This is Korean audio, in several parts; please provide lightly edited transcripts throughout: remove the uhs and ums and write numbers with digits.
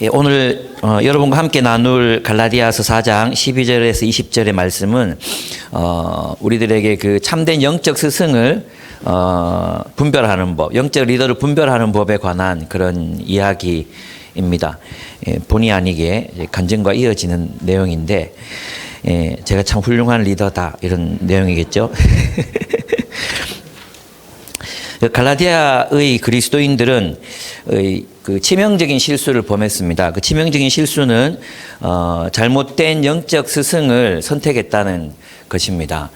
오늘 여러분과 함께 나눌 갈라디아서 4장 12절에서 20절의 말씀은 우리들에게 그 참된 영적 스승을 분별하는 법, 영적 리더를 분별하는 법에 관한 그런 이야기입니다. 본의 아니게 간증과 이어지는 내용인데 제가 참 훌륭한 리더다 이런 내용이겠죠. 갈라디아의 그리스도인들은 그 치명적인 실수를 범했습니다. 그 치명적인 실수는 잘못된 영적 스승을 선택했다는 것입니다.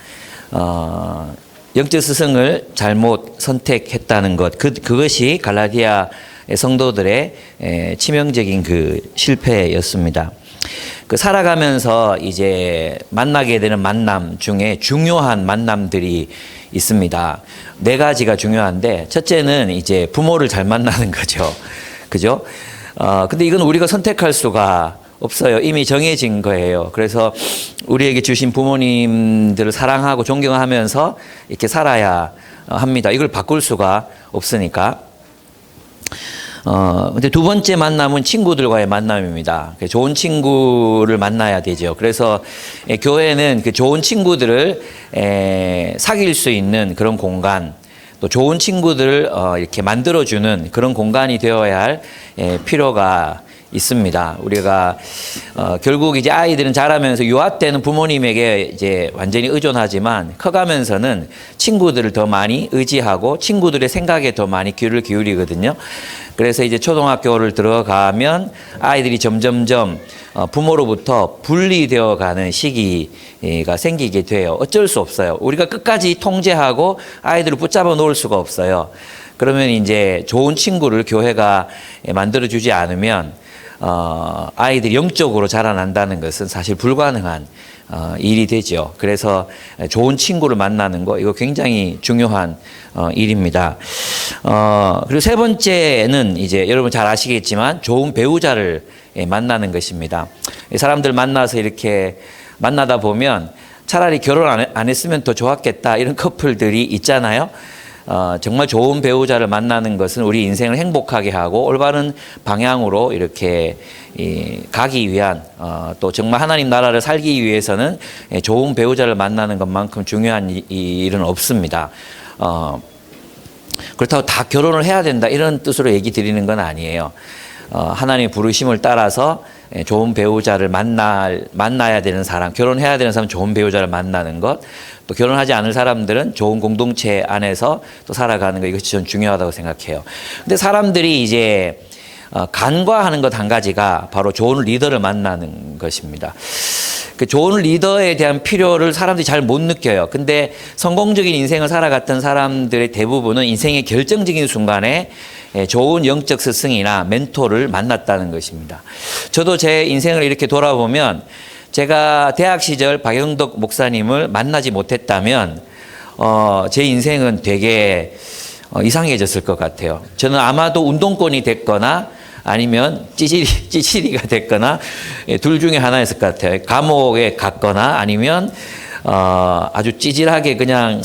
영적 스승을 잘못 선택했다는 것, 그것이 갈라디아 성도들의 치명적인 그 실패였습니다. 그 살아가면서 이제 만나게 되는 만남 중에 중요한 만남들이 있습니다. 네 가지가 중요한데, 첫째는 이제 부모를 잘 만나는 거죠. 그죠? 근데 이건 우리가 선택할 수가 없어요. 이미 정해진 거예요. 그래서 우리에게 주신 부모님들을 사랑하고 존경하면서 이렇게 살아야 합니다. 이걸 바꿀 수가 없으니까. 근데 두 번째 만남은 친구들과의 만남입니다. 좋은 친구를 만나야 되죠. 그래서 교회는 그 좋은 친구들을 사귈 수 있는 그런 공간, 또 좋은 친구들을 이렇게 만들어주는 그런 공간이 되어야 할 필요가 있습니다. 우리가 결국 이제 아이들은 자라면서 유아 때는 부모님에게 이제 완전히 의존하지만 커가면서는 친구들을 더 많이 의지하고 친구들의 생각에 더 많이 귀를 기울이거든요. 그래서 이제 초등학교를 들어가면 아이들이 점점점 부모로부터 분리되어 가는 시기가 생기게 돼요. 어쩔 수 없어요. 우리가 끝까지 통제하고 아이들을 붙잡아 놓을 수가 없어요. 그러면 이제 좋은 친구를 교회가 만들어주지 않으면 아이들이 영적으로 자라난다는 것은 사실 불가능한 일이 되죠. 그래서 좋은 친구를 만나는 거, 이거 굉장히 중요한 일입니다. 그리고 세 번째는 이제 여러분 잘 아시겠지만 좋은 배우자를 만나는 것입니다. 사람들 만나서 이렇게 만나다 보면 차라리 결혼 안 했으면 더 좋았겠다 이런 커플들이 있잖아요. 정말 좋은 배우자를 만나는 것은 우리 인생을 행복하게 하고 올바른 방향으로 이렇게 가기 위한 또 정말 하나님 나라를 살기 위해서는 좋은 배우자를 만나는 것만큼 중요한 일은 없습니다. 그렇다고 다 결혼을 해야 된다 이런 뜻으로 얘기 드리는 건 아니에요. 하나님의 부르심을 따라서 좋은 배우자를 만나야 되는 사람, 결혼해야 되는 사람 좋은 배우자를 만나는 것, 또 결혼하지 않을 사람들은 좋은 공동체 안에서 또 살아가는 것, 이것이 전 중요하다고 생각해요. 근데 사람들이 이제 간과하는 것 한 가지가 바로 좋은 리더를 만나는 것입니다. 그 좋은 리더에 대한 필요를 사람들이 잘 못 느껴요. 근데 성공적인 인생을 살아갔던 사람들의 대부분은 인생의 결정적인 순간에 좋은 영적 스승이나 멘토를 만났다는 것입니다. 저도 제 인생을 이렇게 돌아보면 제가 대학 시절 박영덕 목사님을 만나지 못했다면 제 인생은 되게 이상해졌을 것 같아요. 저는 아마도 운동권이 됐거나 아니면 찌질이가 됐거나 둘 중에 하나였을 것 같아요. 감옥에 갔거나 아니면 아주 찌질하게 그냥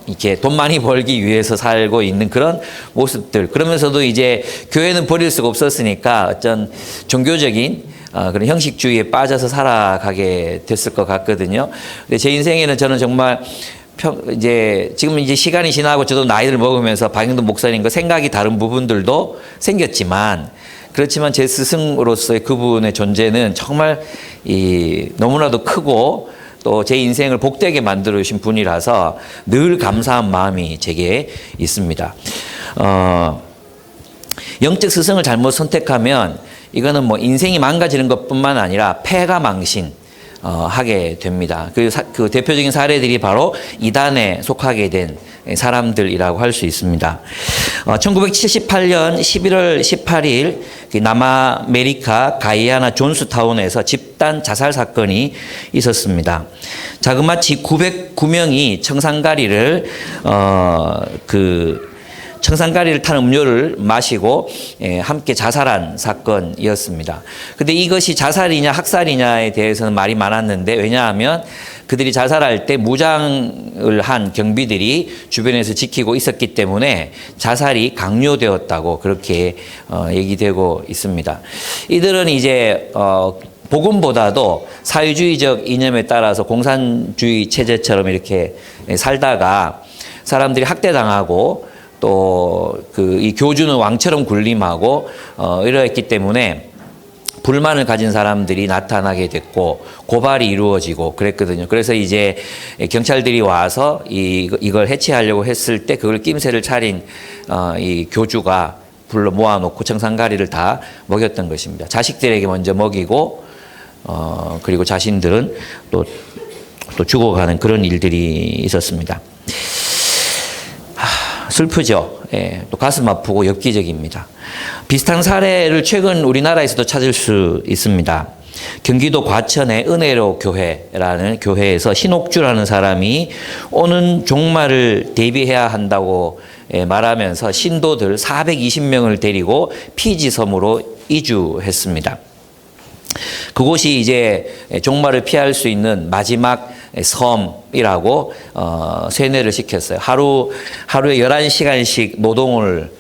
이렇게 돈 많이 벌기 위해서 살고 있는 그런 모습들. 그러면서도 이제 교회는 버릴 수가 없었으니까 어떤 종교적인 그런 형식주의에 빠져서 살아가게 됐을 것 같거든요. 근데 제 인생에는 저는 정말 지금 이제 시간이 지나고 저도 나이를 먹으면서 박영돈 목사님과 생각이 다른 부분들도 생겼지만, 그렇지만 제 스승으로서의 그분의 존재는 정말 너무나도 크고 또 제 인생을 복되게 만들어 주신 분이라서 늘 감사한 마음이 제게 있습니다. 영적 스승을 잘못 선택하면 이거는 뭐 인생이 망가지는 것뿐만 아니라 패가 망신 하게 됩니다. 그 대표적인 사례들이 바로 이단에 속하게 된 사람들이라고 할 수 있습니다. 1978년 11월 18일 남아메리카 가이아나 존스타운에서 집단 자살 사건이 있었습니다. 자그마치 909명이 청산가리를 청산가리를 탄 음료를 마시고 함께 자살한 사건이었습니다. 근데 이것이 자살이냐 학살이냐에 대해서는 말이 많았는데, 왜냐하면 그들이 자살할 때 무장을 한 경비들이 주변에서 지키고 있었기 때문에 자살이 강요되었다고 그렇게 얘기되고 있습니다. 이들은 이제 복음보다도 사회주의적 이념에 따라서 공산주의 체제처럼 이렇게 살다가 사람들이 학대당하고 또 이 교주는 왕처럼 군림하고 이러했기 때문에 불만을 가진 사람들이 나타나게 됐고 고발이 이루어지고 그랬거든요. 그래서 이제 경찰들이 와서 이걸 해체하려고 했을 때 그걸 낌새를 차린 이 교주가 불러 모아놓고 청산가리를 다 먹였던 것입니다. 자식들에게 먼저 먹이고 그리고 자신들은 또 죽어가는 그런 일들이 있었습니다. 슬프죠. 예, 또 가슴 아프고 엽기적입니다. 비슷한 사례를 최근 우리나라에서도 찾을 수 있습니다. 경기도 과천의 은혜로 교회라는 교회에서 신옥주라는 사람이 오는 종말을 대비해야 한다고 말하면서 신도들 420명을 데리고 피지 섬으로 이주했습니다. 그곳이 이제 종말을 피할 수 있는 마지막 섬이라고 세뇌를 시켰어요. 하루에 11시간씩 노동을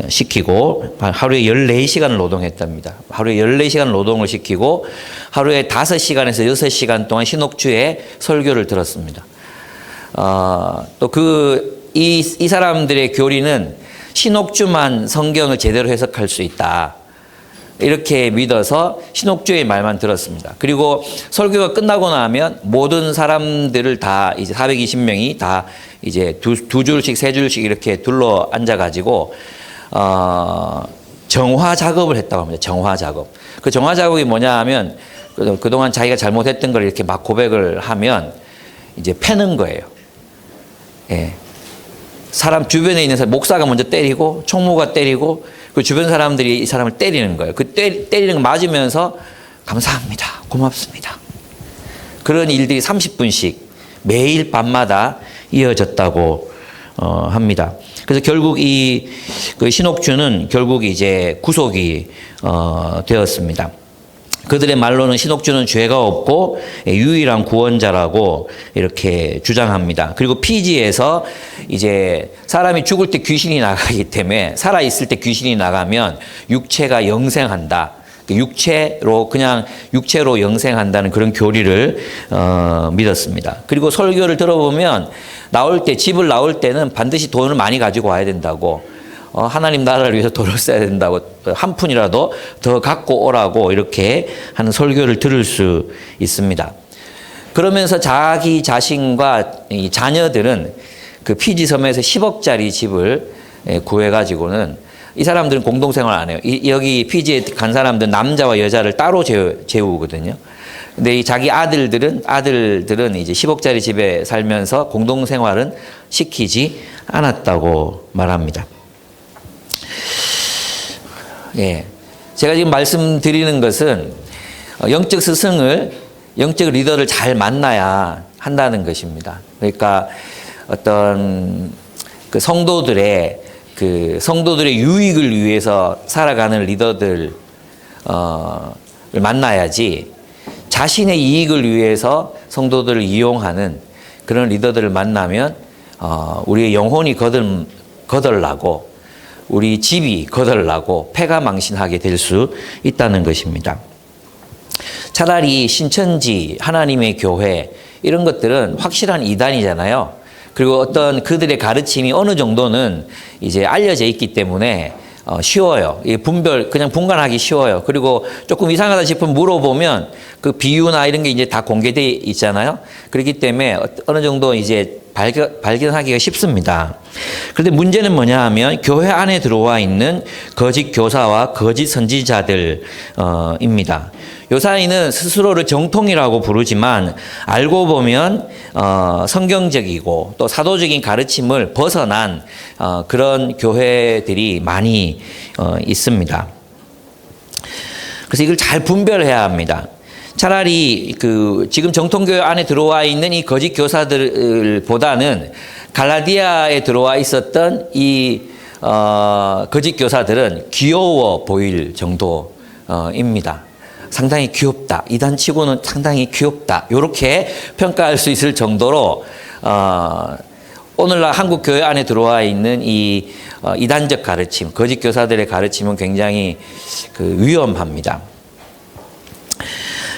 시키고 하루에 14시간을 노동했답니다. 하루에 14시간 노동을 시키고 하루에 5시간에서 6시간 동안 신옥주의 설교를 들었습니다. 또 이 사람들의 교리는 신옥주만 성경을 제대로 해석할 수 있다. 이렇게 믿어서 신옥주의 말만 들었습니다. 그리고 설교가 끝나고 나면 모든 사람들을 다 이제 420명이 다 이제 두 줄씩 세 줄씩 이렇게 둘러 앉아가지고 정화 작업을 했다고 합니다. 정화 작업. 그 정화 작업이 뭐냐 하면 그동안 자기가 잘못했던 걸 이렇게 막 고백을 하면 이제 패는 거예요. 예. 사람 주변에 있는 사람, 목사가 먼저 때리고 총무가 때리고 그 주변 사람들이 이 사람을 때리는 거예요. 그 때리는 거 맞으면서 감사합니다. 고맙습니다. 그런 일들이 30분씩 매일 밤마다 이어졌다고 합니다. 그래서 결국 그 신옥주는 결국 이제 구속이 되었습니다. 그들의 말로는 신옥주는 죄가 없고 유일한 구원자라고 이렇게 주장합니다. 그리고 피지에서 이제 사람이 죽을 때 귀신이 나가기 때문에 살아있을 때 귀신이 나가면 육체가 영생한다. 그냥 육체로 영생한다는 그런 교리를 믿었습니다. 그리고 설교를 들어보면 집을 나올 때는 반드시 돈을 많이 가지고 와야 된다고. 하나님 나라를 위해서 돈을 써야 된다고 한 푼이라도 더 갖고 오라고 이렇게 하는 설교를 들을 수 있습니다. 그러면서 자기 자신과 이 자녀들은 그 피지섬에서 10억짜리 집을 구해가지고는 이 사람들은 공동생활 안 해요. 여기 피지에 간 사람들은 남자와 여자를 따로 재우거든요. 근데 이 자기 아들들은 이제 10억짜리 집에 살면서 공동생활은 시키지 않았다고 말합니다. 예. 제가 지금 말씀드리는 것은 영적 리더를 잘 만나야 한다는 것입니다. 그러니까 어떤 성도들의 유익을 위해서 살아가는 리더들을 만나야지 자신의 이익을 위해서 성도들을 이용하는 그런 리더들을 만나면 우리의 영혼이 거덜나고 우리 집이 거덜나고 패가 망신하게 될 수 있다는 것입니다. 차라리 신천지, 하나님의 교회 이런 것들은 확실한 이단이잖아요. 그리고 어떤 그들의 가르침이 어느 정도는 이제 알려져 있기 때문에 쉬워요. 그냥 분간하기 쉬워요. 그리고 조금 이상하다 싶으면 물어보면 그 비유나 이런 게 이제 다 공개되어 있잖아요. 그렇기 때문에 어느 정도 이제 발견하기가 쉽습니다. 그런데 문제는 뭐냐 하면 교회 안에 들어와 있는 거짓 교사와 거짓 선지자들입니다. 요사이는 스스로를 정통이라고 부르지만 알고 보면 성경적이고 또 사도적인 가르침을 벗어난 그런 교회들이 많이 있습니다. 그래서 이걸 잘 분별해야 합니다. 차라리 지금 정통교회 안에 들어와 있는 이 거짓 교사들보다는 갈라디아에 들어와 있었던 이 거짓 교사들은 귀여워 보일 정도입니다. 상당히 귀엽다. 이단치고는 상당히 귀엽다. 이렇게 평가할 수 있을 정도로 오늘날 한국 교회 안에 들어와 있는 이 이단적 가르침, 거짓 교사들의 가르침은 굉장히 위험합니다.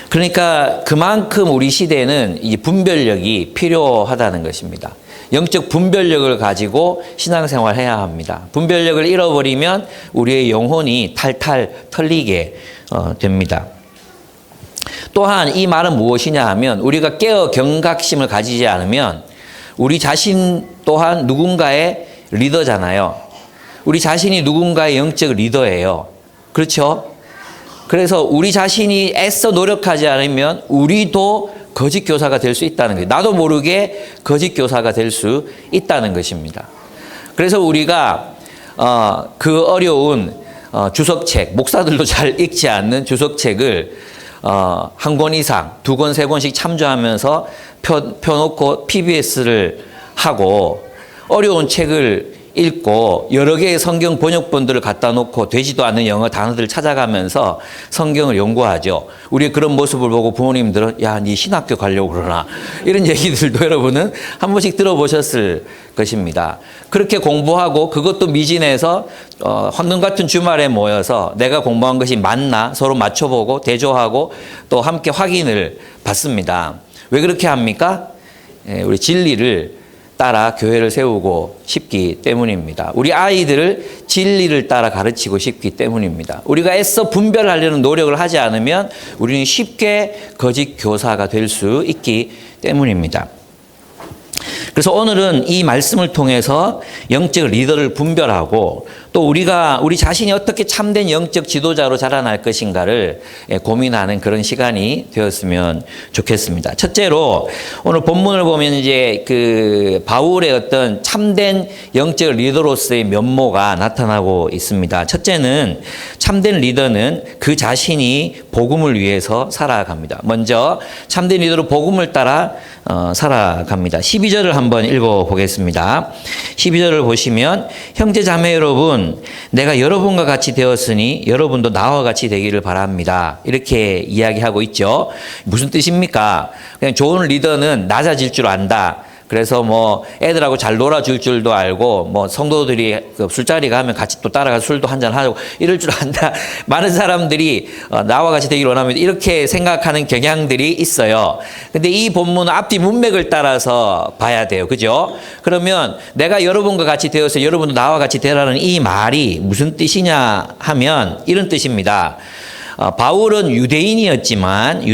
그러니까 그만큼 우리 시대에는 이 분별력이 필요하다는 것입니다. 영적 분별력을 가지고 신앙생활을 해야 합니다. 분별력을 잃어버리면 우리의 영혼이 탈탈 털리게 됩니다. 또한 이 말은 무엇이냐 하면 우리가 깨어 경각심을 가지지 않으면 우리 자신 또한 누군가의 리더잖아요. 우리 자신이 누군가의 영적 리더예요. 그렇죠? 그래서 우리 자신이 애써 노력하지 않으면 우리도 거짓 교사가 될 수 있다는 거예요. 나도 모르게 거짓 교사가 될 수 있다는 것입니다. 그래서 우리가 그 어려운 주석책, 목사들도 잘 읽지 않는 주석책을 한 권 이상, 2권, 3권씩 참조하면서 펴놓고 PBS를 하고 어려운 책을 읽고 여러 개의 성경 번역본들을 갖다 놓고 되지도 않는 영어 단어들을 찾아가면서 성경을 연구하죠. 우리 그런 모습을 보고 부모님들은 야, 네 신학교 가려고 그러나 이런 얘기들도 여러분은 한 번씩 들어보셨을 것입니다. 그렇게 공부하고 그것도 미진해서 황금 같은 주말에 모여서 내가 공부한 것이 맞나 서로 맞춰보고 대조하고 또 함께 확인을 받습니다. 왜 그렇게 합니까? 우리 진리를 따라 교회를 세우고 싶기 때문입니다. 우리 아이들을 진리를 따라 가르치고 싶기 때문입니다. 우리가 애써 분별하려는 노력을 하지 않으면 우리는 쉽게 거짓 교사가 될 수 있기 때문입니다. 그래서 오늘은 이 말씀을 통해서 영적 리더를 분별하고 또 우리 자신이 어떻게 참된 영적 지도자로 자라날 것인가를 고민하는 그런 시간이 되었으면 좋겠습니다. 첫째로 오늘 본문을 보면 이제 그 바울의 어떤 참된 영적 리더로서의 면모가 나타나고 있습니다. 첫째는 참된 리더는 그 자신이 복음을 위해서 살아갑니다. 먼저 참된 리더로 복음을 따라 살아갑니다. 12절을 한번 읽어보겠습니다. 12절을 보시면 형제 자매 여러분 내가 여러분과 같이 되었으니 여러분도 나와 같이 되기를 바랍니다. 이렇게 이야기하고 있죠. 무슨 뜻입니까? 그냥 좋은 리더는 낮아질 줄 안다. 그래서 뭐 애들하고 잘 놀아줄 줄도 알고 뭐 성도들이 그 술자리 가면 같이 또 따라가서 술도 한잔 하고 이럴 줄 안다. 많은 사람들이 나와 같이 되기를 원합니다. 이렇게 생각하는 경향들이 있어요. 근데 이 본문은 앞뒤 문맥을 따라서 봐야 돼요. 그죠? 그러면 내가 여러분과 같이 되어서 여러분도 나와 같이 되라는 이 말이 무슨 뜻이냐 하면 이런 뜻입니다. 바울은 유대인이었지만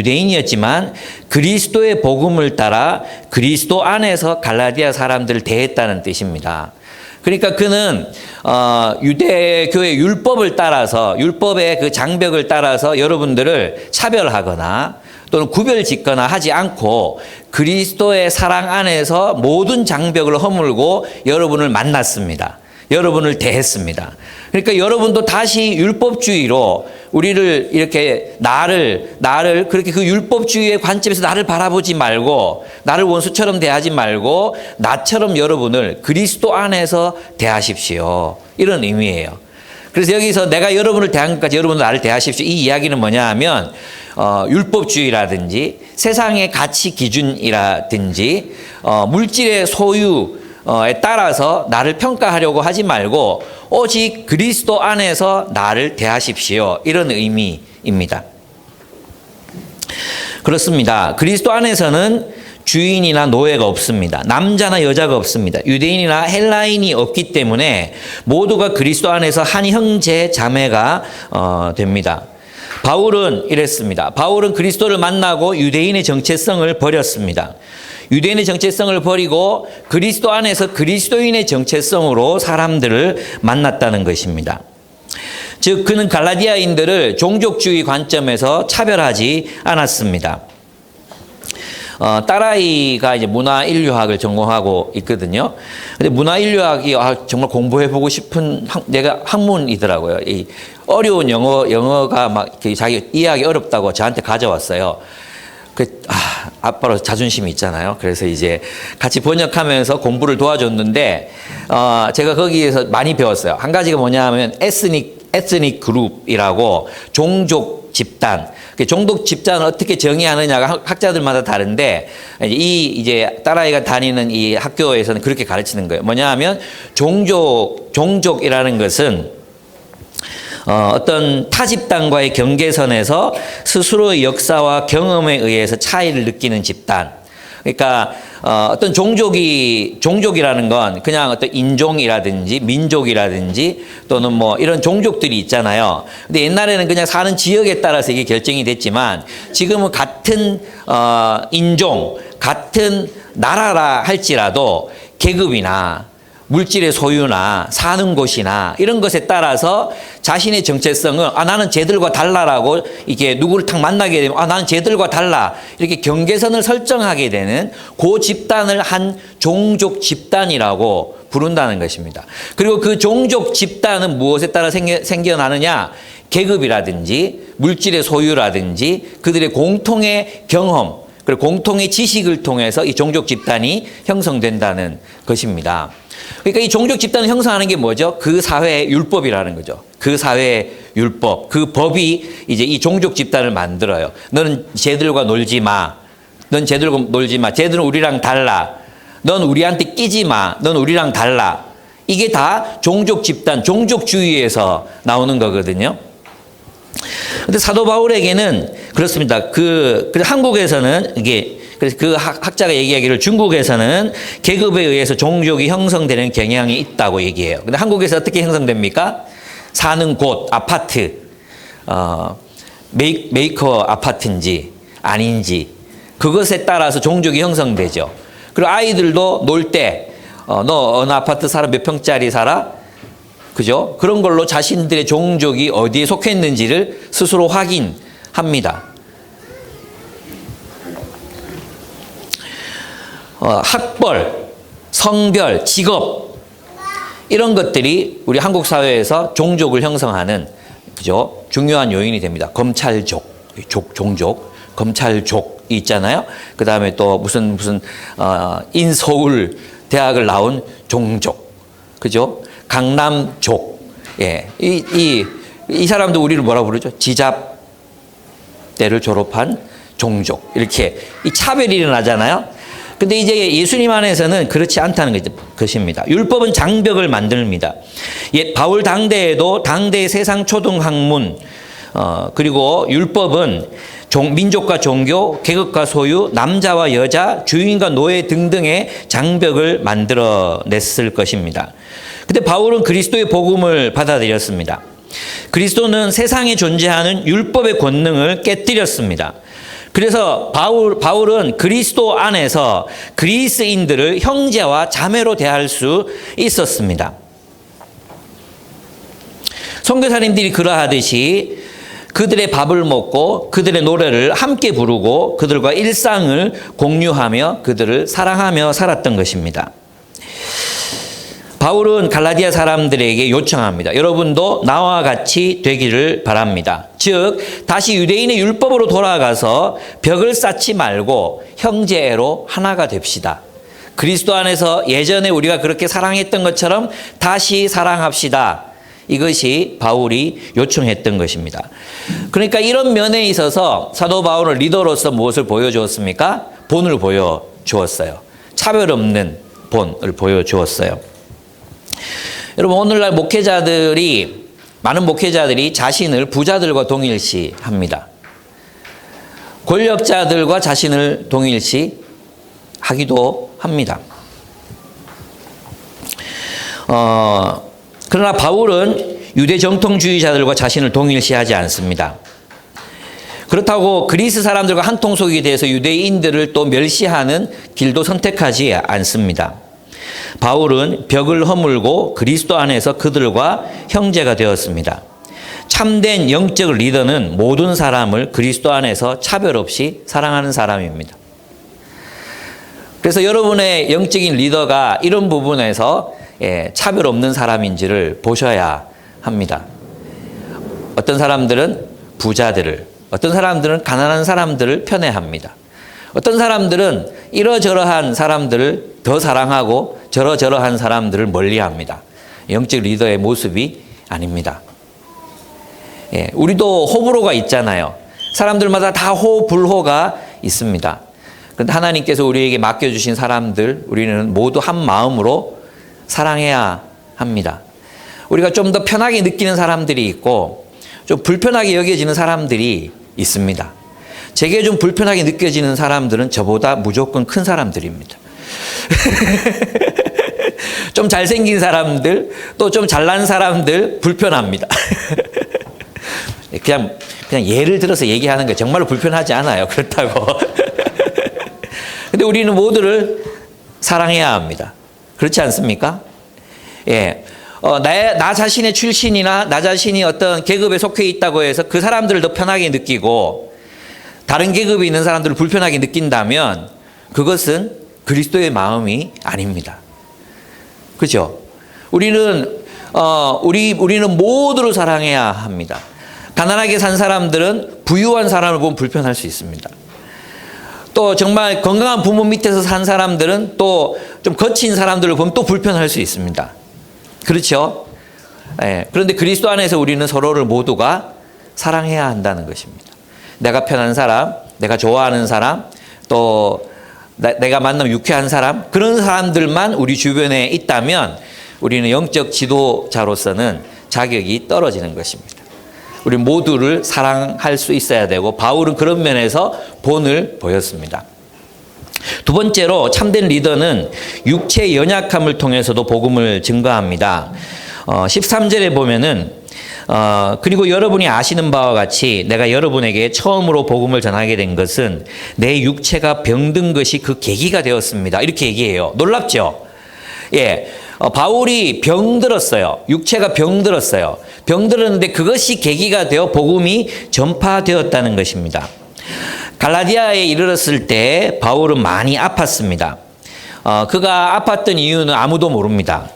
그리스도의 복음을 따라 그리스도 안에서 갈라디아 사람들을 대했다는 뜻입니다. 그러니까 그는 유대교의 율법을 따라서 율법의 그 장벽을 따라서 여러분들을 차별하거나 또는 구별짓거나 하지 않고 그리스도의 사랑 안에서 모든 장벽을 허물고 여러분을 만났습니다. 여러분을 대했습니다. 그러니까 여러분도 다시 율법주의로 우리를 이렇게 나를 그렇게 그 율법주의의 관점에서 나를 바라보지 말고 나를 원수처럼 대하지 말고 나처럼 여러분을 그리스도 안에서 대하십시오. 이런 의미예요. 그래서 여기서 내가 여러분을 대한 것까지 여러분도 나를 대하십시오. 이 이야기는 뭐냐 하면 율법주의라든지 세상의 가치 기준이라든지 물질의 소유 에 따라서 나를 평가하려고 하지 말고 오직 그리스도 안에서 나를 대하십시오. 이런 의미입니다. 그렇습니다. 그리스도 안에서는 주인이나 노예가 없습니다. 남자나 여자가 없습니다. 유대인이나 헬라인이 없기 때문에 모두가 그리스도 안에서 한 형제 자매가 됩니다. 바울은 이랬습니다. 바울은 그리스도를 만나고 유대인의 정체성을 버렸습니다. 유대인의 정체성을 버리고 그리스도 안에서 그리스도인의 정체성으로 사람들을 만났다는 것입니다. 즉 그는 갈라디아인들을 종족주의 관점에서 차별하지 않았습니다. 딸아이가 이제 문화인류학을 전공하고 있거든요. 근데 문화인류학이 정말 공부해보고 싶은 내가 학문이더라고요. 이 어려운 영어가 막 자기 이해하기 어렵다고 저한테 가져왔어요. 아빠로서 자존심이 있잖아요. 그래서 이제 같이 번역하면서 공부를 도와줬는데, 제가 거기에서 많이 배웠어요. 한 가지가 뭐냐 하면, 에스닉 그룹이라고 종족 집단. 종족 집단을 어떻게 정의하느냐가 학자들마다 다른데, 이제 딸아이가 다니는 이 학교에서는 그렇게 가르치는 거예요. 뭐냐 하면, 종족이라는 것은 어떤 타 집단과의 경계선에서 스스로의 역사와 경험에 의해서 차이를 느끼는 집단. 그러니까 어떤 종족이라는 건 그냥 어떤 인종이라든지 민족이라든지 또는 뭐 이런 종족들이 있잖아요. 근데 옛날에는 그냥 사는 지역에 따라서 이게 결정이 됐지만 지금은 같은 인종, 같은 나라라 할지라도 계급이나 물질의 소유나 사는 곳이나 이런 것에 따라서 자신의 정체성을 나는 쟤들과 달라라고 이게 누구를 탁 만나게 되면 나는 쟤들과 달라 이렇게 경계선을 설정하게 되는 그 집단을 한 종족 집단이라고 부른다는 것입니다. 그리고 그 종족 집단은 무엇에 따라 생겨나느냐? 계급이라든지 물질의 소유라든지 그들의 공통의 경험 그리고 공통의 지식을 통해서 이 종족 집단이 형성된다는 것입니다. 그러니까 이 종족 집단을 형성하는 게 뭐죠? 그 사회의 율법이라는 거죠. 그 사회의 율법, 그 법이 이제 이 종족 집단을 만들어요. 너는 쟤들과 놀지 마. 넌 쟤들과 놀지 마. 쟤들은 우리랑 달라. 넌 우리한테 끼지 마. 넌 우리랑 달라. 이게 다 종족 집단, 종족주의에서 나오는 거거든요. 근데 사도 바울에게는 그렇습니다. 한국에서는 이게 그래서 그 학자가 얘기하기를 중국에서는 계급에 의해서 종족이 형성되는 경향이 있다고 얘기해요. 근데 한국에서 어떻게 형성됩니까? 사는 곳, 아파트, 메이커 아파트인지 아닌지 그것에 따라서 종족이 형성되죠. 그리고 아이들도 놀 때 너 어느 아파트 살아? 몇 평짜리 살아? 그죠? 그런 걸로 자신들의 종족이 어디에 속해 있는지를 스스로 확인합니다. 학벌, 성별, 직업 이런 것들이 우리 한국 사회에서 종족을 형성하는 그죠? 중요한 요인이 됩니다. 검찰족, 종족, 검찰족이 있잖아요. 그 다음에 또 무슨 인서울 대학을 나온 종족, 그죠? 강남족, 예, 이 사람도 우리를 뭐라 부르죠? 지잡대를 졸업한 종족 이렇게 이 차별이 일어나잖아요. 근데 이제 예수님 안에서는 그렇지 않다는 것입니다. 율법은 장벽을 만듭니다. 바울 당대에도 당대 세상 초등학문 그리고 율법은 민족과 종교, 계급과 소유, 남자와 여자, 주인과 노예 등등의 장벽을 만들어냈을 것입니다. 근데 바울은 그리스도의 복음을 받아들였습니다. 그리스도는 세상에 존재하는 율법의 권능을 깨뜨렸습니다. 그래서 바울은 그리스도 안에서 그리스인들을 형제와 자매로 대할 수 있었습니다. 선교사님들이 그러하듯이 그들의 밥을 먹고 그들의 노래를 함께 부르고 그들과 일상을 공유하며 그들을 사랑하며 살았던 것입니다. 바울은 갈라디아 사람들에게 요청합니다. 여러분도 나와 같이 되기를 바랍니다. 즉 다시 유대인의 율법으로 돌아가서 벽을 쌓지 말고 형제로 하나가 됩시다. 그리스도 안에서 예전에 우리가 그렇게 사랑했던 것처럼 다시 사랑합시다. 이것이 바울이 요청했던 것입니다. 그러니까 이런 면에 있어서 사도 바울은 리더로서 무엇을 보여주었습니까? 본을 보여주었어요. 차별 없는 본을 보여주었어요. 여러분 오늘날 많은 목회자들이 자신을 부자들과 동일시합니다. 권력자들과 자신을 동일시하기도 합니다. 그러나 바울은 유대 정통주의자들과 자신을 동일시하지 않습니다. 그렇다고 그리스 사람들과 한통속이 돼서 유대인들을 또 멸시하는 길도 선택하지 않습니다. 바울은 벽을 허물고 그리스도 안에서 그들과 형제가 되었습니다. 참된 영적 리더는 모든 사람을 그리스도 안에서 차별 없이 사랑하는 사람입니다. 그래서 여러분의 영적인 리더가 이런 부분에서 차별 없는 사람인지를 보셔야 합니다. 어떤 사람들은 부자들을, 어떤 사람들은 가난한 사람들을 편애합니다. 어떤 사람들은 이러저러한 사람들을 더 사랑하고 저러저러한 사람들을 멀리합니다. 영적 리더의 모습이 아닙니다. 예, 우리도 호불호가 있잖아요. 사람들마다 다 호불호가 있습니다. 그런데 하나님께서 우리에게 맡겨주신 사람들, 우리는 모두 한 마음으로 사랑해야 합니다. 우리가 좀 더 편하게 느끼는 사람들이 있고 좀 불편하게 여겨지는 사람들이 있습니다. 제게 좀 불편하게 느껴지는 사람들은 저보다 무조건 큰 사람들입니다. 좀 잘생긴 사람들, 또 좀 잘난 사람들 불편합니다. 그냥 예를 들어서 얘기하는 게 정말로 불편하지 않아요. 그렇다고. 근데 우리는 모두를 사랑해야 합니다. 그렇지 않습니까? 예. 나 자신의 출신이나 나 자신이 어떤 계급에 속해 있다고 해서 그 사람들을 더 편하게 느끼고 다른 계급에 있는 사람들을 불편하게 느낀다면 그것은 그리스도의 마음이 아닙니다. 그렇죠? 우리는 모두를 사랑해야 합니다. 가난하게 산 사람들은 부유한 사람을 보면 불편할 수 있습니다. 또 정말 건강한 부모 밑에서 산 사람들은 또 좀 거친 사람들을 보면 또 불편할 수 있습니다. 그렇죠? 예, 그런데 그리스도 안에서 우리는 서로를 모두가 사랑해야 한다는 것입니다. 내가 편한 사람, 내가 좋아하는 사람, 또 내가 만나면 유쾌한 사람, 그런 사람들만 우리 주변에 있다면 우리는 영적 지도자로서는 자격이 떨어지는 것입니다. 우리 모두를 사랑할 수 있어야 되고 바울은 그런 면에서 본을 보였습니다. 두 번째로 참된 리더는 육체의 연약함을 통해서도 복음을 증거합니다. 13절에 보면은 그리고 여러분이 아시는 바와 같이 내가 여러분에게 처음으로 복음을 전하게 된 것은 내 육체가 병든 것이 그 계기가 되었습니다. 이렇게 얘기해요. 놀랍죠? 예. 바울이 병들었어요. 육체가 병들었어요. 병들었는데 그것이 계기가 되어 복음이 전파되었다는 것입니다. 갈라디아에 이르렀을 때 바울은 많이 아팠습니다. 그가 아팠던 이유는 아무도 모릅니다.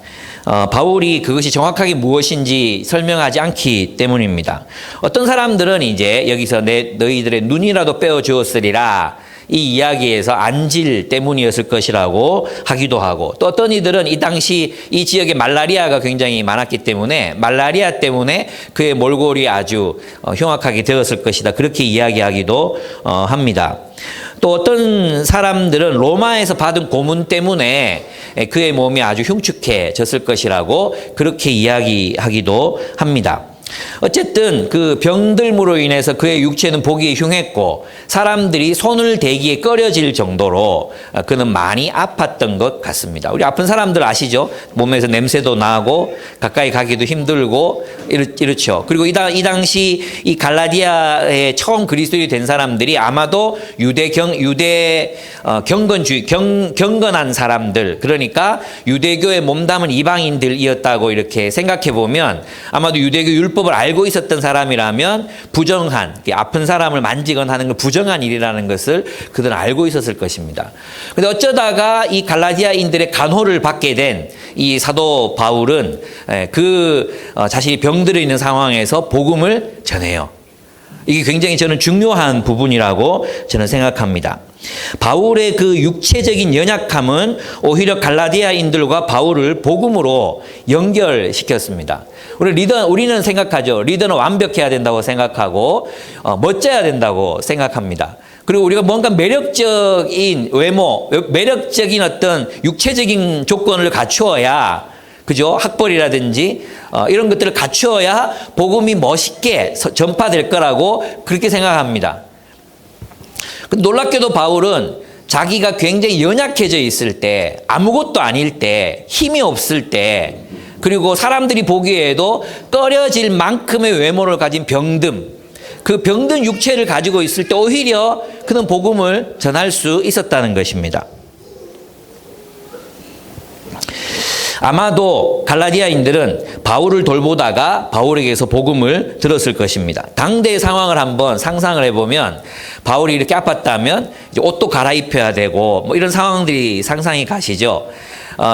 바울이 그것이 정확하게 무엇인지 설명하지 않기 때문입니다. 어떤 사람들은 이제 여기서 너희들의 눈이라도 빼어 주었으리라 이 이야기에서 안질 때문이었을 것이라고 하기도 하고 또 어떤 이들은 이 당시 이 지역에 말라리아가 굉장히 많았기 때문에 말라리아 때문에 그의 몰골이 아주 흉악하게 되었을 것이다. 그렇게 이야기하기도 합니다. 또 어떤 사람들은 로마에서 받은 고문 때문에 그의 몸이 아주 흉측해졌을 것이라고 그렇게 이야기하기도 합니다. 어쨌든 그 병들므로 인해서 그의 육체는 보기에 흉했고 사람들이 손을 대기에 꺼려질 정도로 그는 많이 아팠던 것 같습니다. 우리 아픈 사람들 아시죠? 몸에서 냄새도 나고 가까이 가기도 힘들고 이렇죠. 그리고 이 당시 이 갈라디아에 처음 그리스도인이 된 사람들이 아마도 유대 경건주의 경건한 사람들, 그러니까 유대교에 몸담은 이방인들이었다고 이렇게 생각해 보면 아마도 유대교 율법을 알고 있었던 사람이라면 부정한, 아픈 사람을 만지거나 하는 걸 부정한 일이라는 것을 그들은 알고 있었을 것입니다. 그런데 어쩌다가 이 갈라디아인들의 간호를 받게 된 이 사도 바울은 자신이 병들어 있는 상황에서 복음을 전해요. 이게 굉장히 저는 중요한 부분이라고 저는 생각합니다. 바울의 그 육체적인 연약함은 오히려 갈라디아인들과 바울을 복음으로 연결시켰습니다. 우리는 생각하죠. 리더는 완벽해야 된다고 생각하고 멋져야 된다고 생각합니다. 그리고 우리가 뭔가 매력적인 외모, 매력적인 어떤 육체적인 조건을 갖추어야, 그죠? 학벌이라든지 이런 것들을 갖추어야 복음이 멋있게 전파될 거라고 그렇게 생각합니다. 놀랍게도 바울은 자기가 굉장히 연약해져 있을 때, 아무것도 아닐 때, 힘이 없을 때, 그리고 사람들이 보기에도 꺼려질 만큼의 외모를 가진 병듦, 그 병든 육체를 가지고 있을 때 오히려 그는 복음을 전할 수 있었다는 것입니다. 아마도 갈라디아인들은 바울을 돌보다가 바울에게서 복음을 들었을 것입니다. 당대의 상황을 한번 상상을 해보면 바울이 이렇게 아팠다면 이제 옷도 갈아입혀야 되고 뭐 이런 상황들이 상상이 가시죠.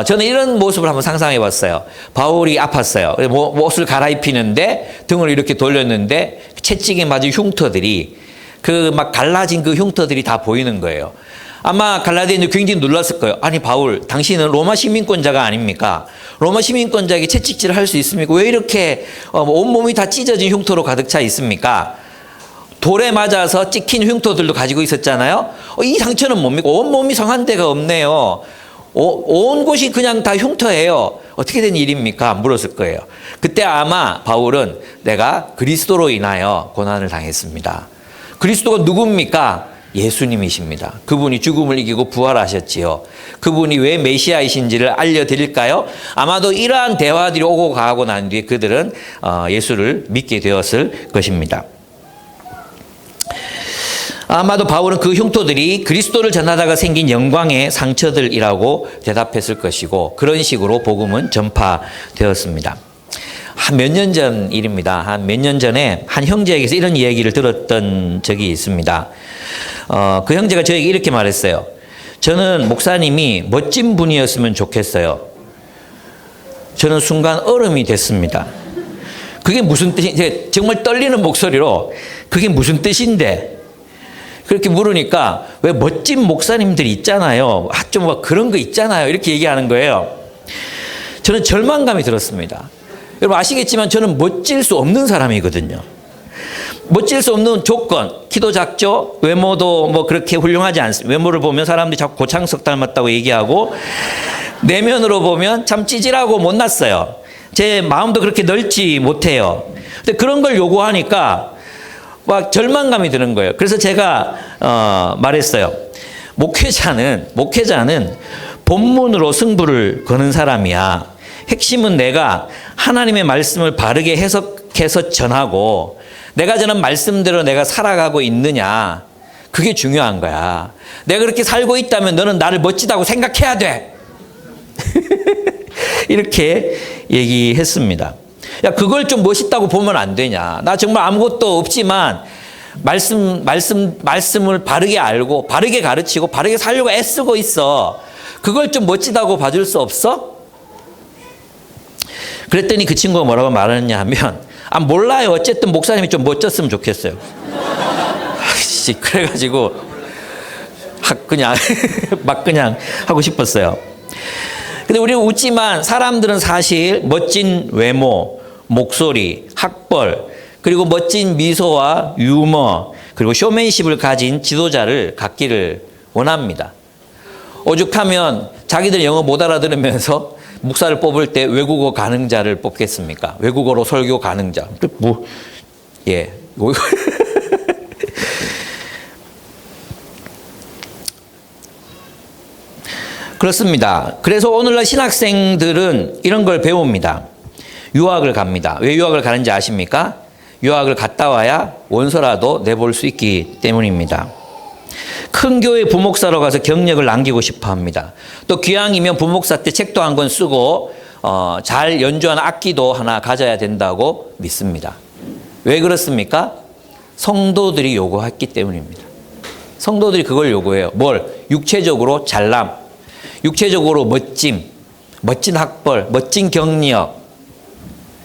저는 이런 모습을 한번 상상해 봤어요. 바울이 아팠어요. 옷을 갈아입히는데 등을 이렇게 돌렸는데 채찍에 맞은 흉터들이 그 막 갈라진 그 흉터들이 다 보이는 거예요. 아마 갈라디아인들 굉장히 놀랐을 거예요. 아니 바울, 당신은 로마 시민권자가 아닙니까? 로마 시민권자에게 채찍질을 할 수 있습니까? 왜 이렇게 온몸이 다 찢어진 흉터로 가득 차 있습니까? 돌에 맞아서 찍힌 흉터들도 가지고 있었잖아요. 이 상처는 뭡니까? 온몸이 상한 데가 없네요. 온 곳이 그냥 다 흉터예요. 어떻게 된 일입니까? 물었을 거예요. 그때 아마 바울은 내가 그리스도로 인하여 고난을 당했습니다. 그리스도가 누굽니까? 예수님이십니다. 그분이 죽음을 이기고 부활하셨지요. 그분이 왜 메시아이신지를 알려드릴까요? 아마도 이러한 대화들이 오고 가고 난 뒤에 그들은 예수를 믿게 되었을 것입니다. 아마도 바울은 그 흉터들이 그리스도를 전하다가 생긴 영광의 상처들이라고 대답했을 것이고 그런 식으로 복음은 전파되었습니다. 한 몇 년 전 일입니다. 한 몇 년 전에 한 형제에게서 이런 이야기를 들었던 적이 있습니다. 그 형제가 저에게 이렇게 말했어요. 저는 목사님이 멋진 분이었으면 좋겠어요. 저는 순간 얼음이 됐습니다. 그게 무슨 뜻인지 정말 떨리는 목소리로 그게 무슨 뜻인데 그렇게 물으니까 왜 멋진 목사님들이 있잖아요. 좀 그런 거 있잖아요. 이렇게 얘기하는 거예요. 저는 절망감이 들었습니다. 여러분 아시겠지만 저는 멋질 수 없는 사람이거든요. 멋질 수 없는 조건, 키도 작죠, 외모도 뭐 그렇게 훌륭하지 않습니다. 외모를 보면 사람들이 자꾸 고창석 닮았다고 얘기하고 내면으로 보면 참 찌질하고 못났어요. 제 마음도 그렇게 넓지 못해요. 근데 그런 걸 요구하니까 막 절망감이 드는 거예요. 그래서 제가 말했어요. 목회자는 본문으로 승부를 거는 사람이야. 핵심은 내가 하나님의 말씀을 바르게 해석해서 전하고 내가 전한 말씀대로 내가 살아가고 있느냐. 그게 중요한 거야. 내가 그렇게 살고 있다면 너는 나를 멋지다고 생각해야 돼. 이렇게 얘기했습니다. 야, 그걸 좀 멋있다고 보면 안 되냐. 나 정말 아무것도 없지만 말씀을 바르게 알고 바르게 가르치고 바르게 살려고 애쓰고 있어. 그걸 좀 멋지다고 봐줄 수 없어? 그랬더니 그 친구가 뭐라고 말하느냐 하면 몰라요. 어쨌든 목사님이 좀 멋졌으면 좋겠어요. 그래가지고 그냥 하고 싶었어요. 근데 우리는 웃지만 사람들은 사실 멋진 외모, 목소리, 학벌, 그리고 멋진 미소와 유머, 그리고 쇼맨십을 가진 지도자를 갖기를 원합니다. 오죽하면 자기들 영어 못 알아들으면서 목사를 뽑을 때 외국어 가능자를 뽑겠습니까? 외국어로 설교 가능자. 그렇습니다. 그래서 오늘날 신학생들은 이런 걸 배웁니다. 유학을 갑니다. 왜 유학을 가는지 아십니까? 유학을 갔다 와야 원서라도 내볼 수 있기 때문입니다. 큰 교회 부목사로 가서 경력을 남기고 싶어 합니다. 또 기왕이면 부목사 때 책도 한 권 쓰고 잘 연주하는 악기도 하나 가져야 된다고 믿습니다. 왜 그렇습니까? 성도들이 요구했기 때문입니다. 성도들이 그걸 요구해요. 뭘? 육체적으로 잘남, 육체적으로 멋짐, 멋진 학벌, 멋진 경력,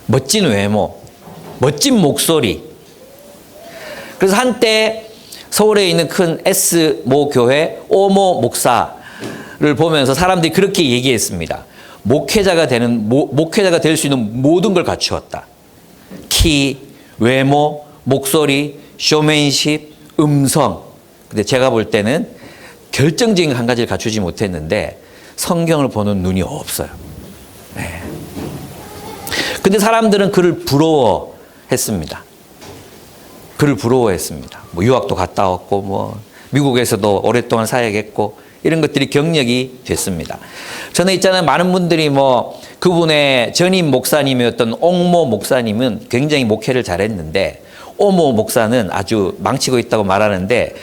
멋진 외모, 멋진 목소리. 그래서 한때 서울에 있는 큰 S모 교회 오모 목사를 보면서 사람들이 그렇게 얘기했습니다. 목회자가 될 수 있는 모든 걸 갖추었다. 키, 외모, 목소리, 쇼맨십, 음성. 근데 제가 볼 때는 결정적인 한 가지를 갖추지 못했는데 성경을 보는 눈이 없어요. 네. 근데 사람들은 그를 부러워했습니다. 그를 부러워했습니다. 뭐 유학도 갔다 왔고 뭐 미국에서도 오랫동안 사역했고 이런 것들이 경력이 됐습니다. 전에 있잖아요. 많은 분들이 뭐 그분의 전임 목사님이었던 옥모 목사님은 굉장히 목회를 잘했는데 오모 목사는 아주 망치고 있다고 말하는데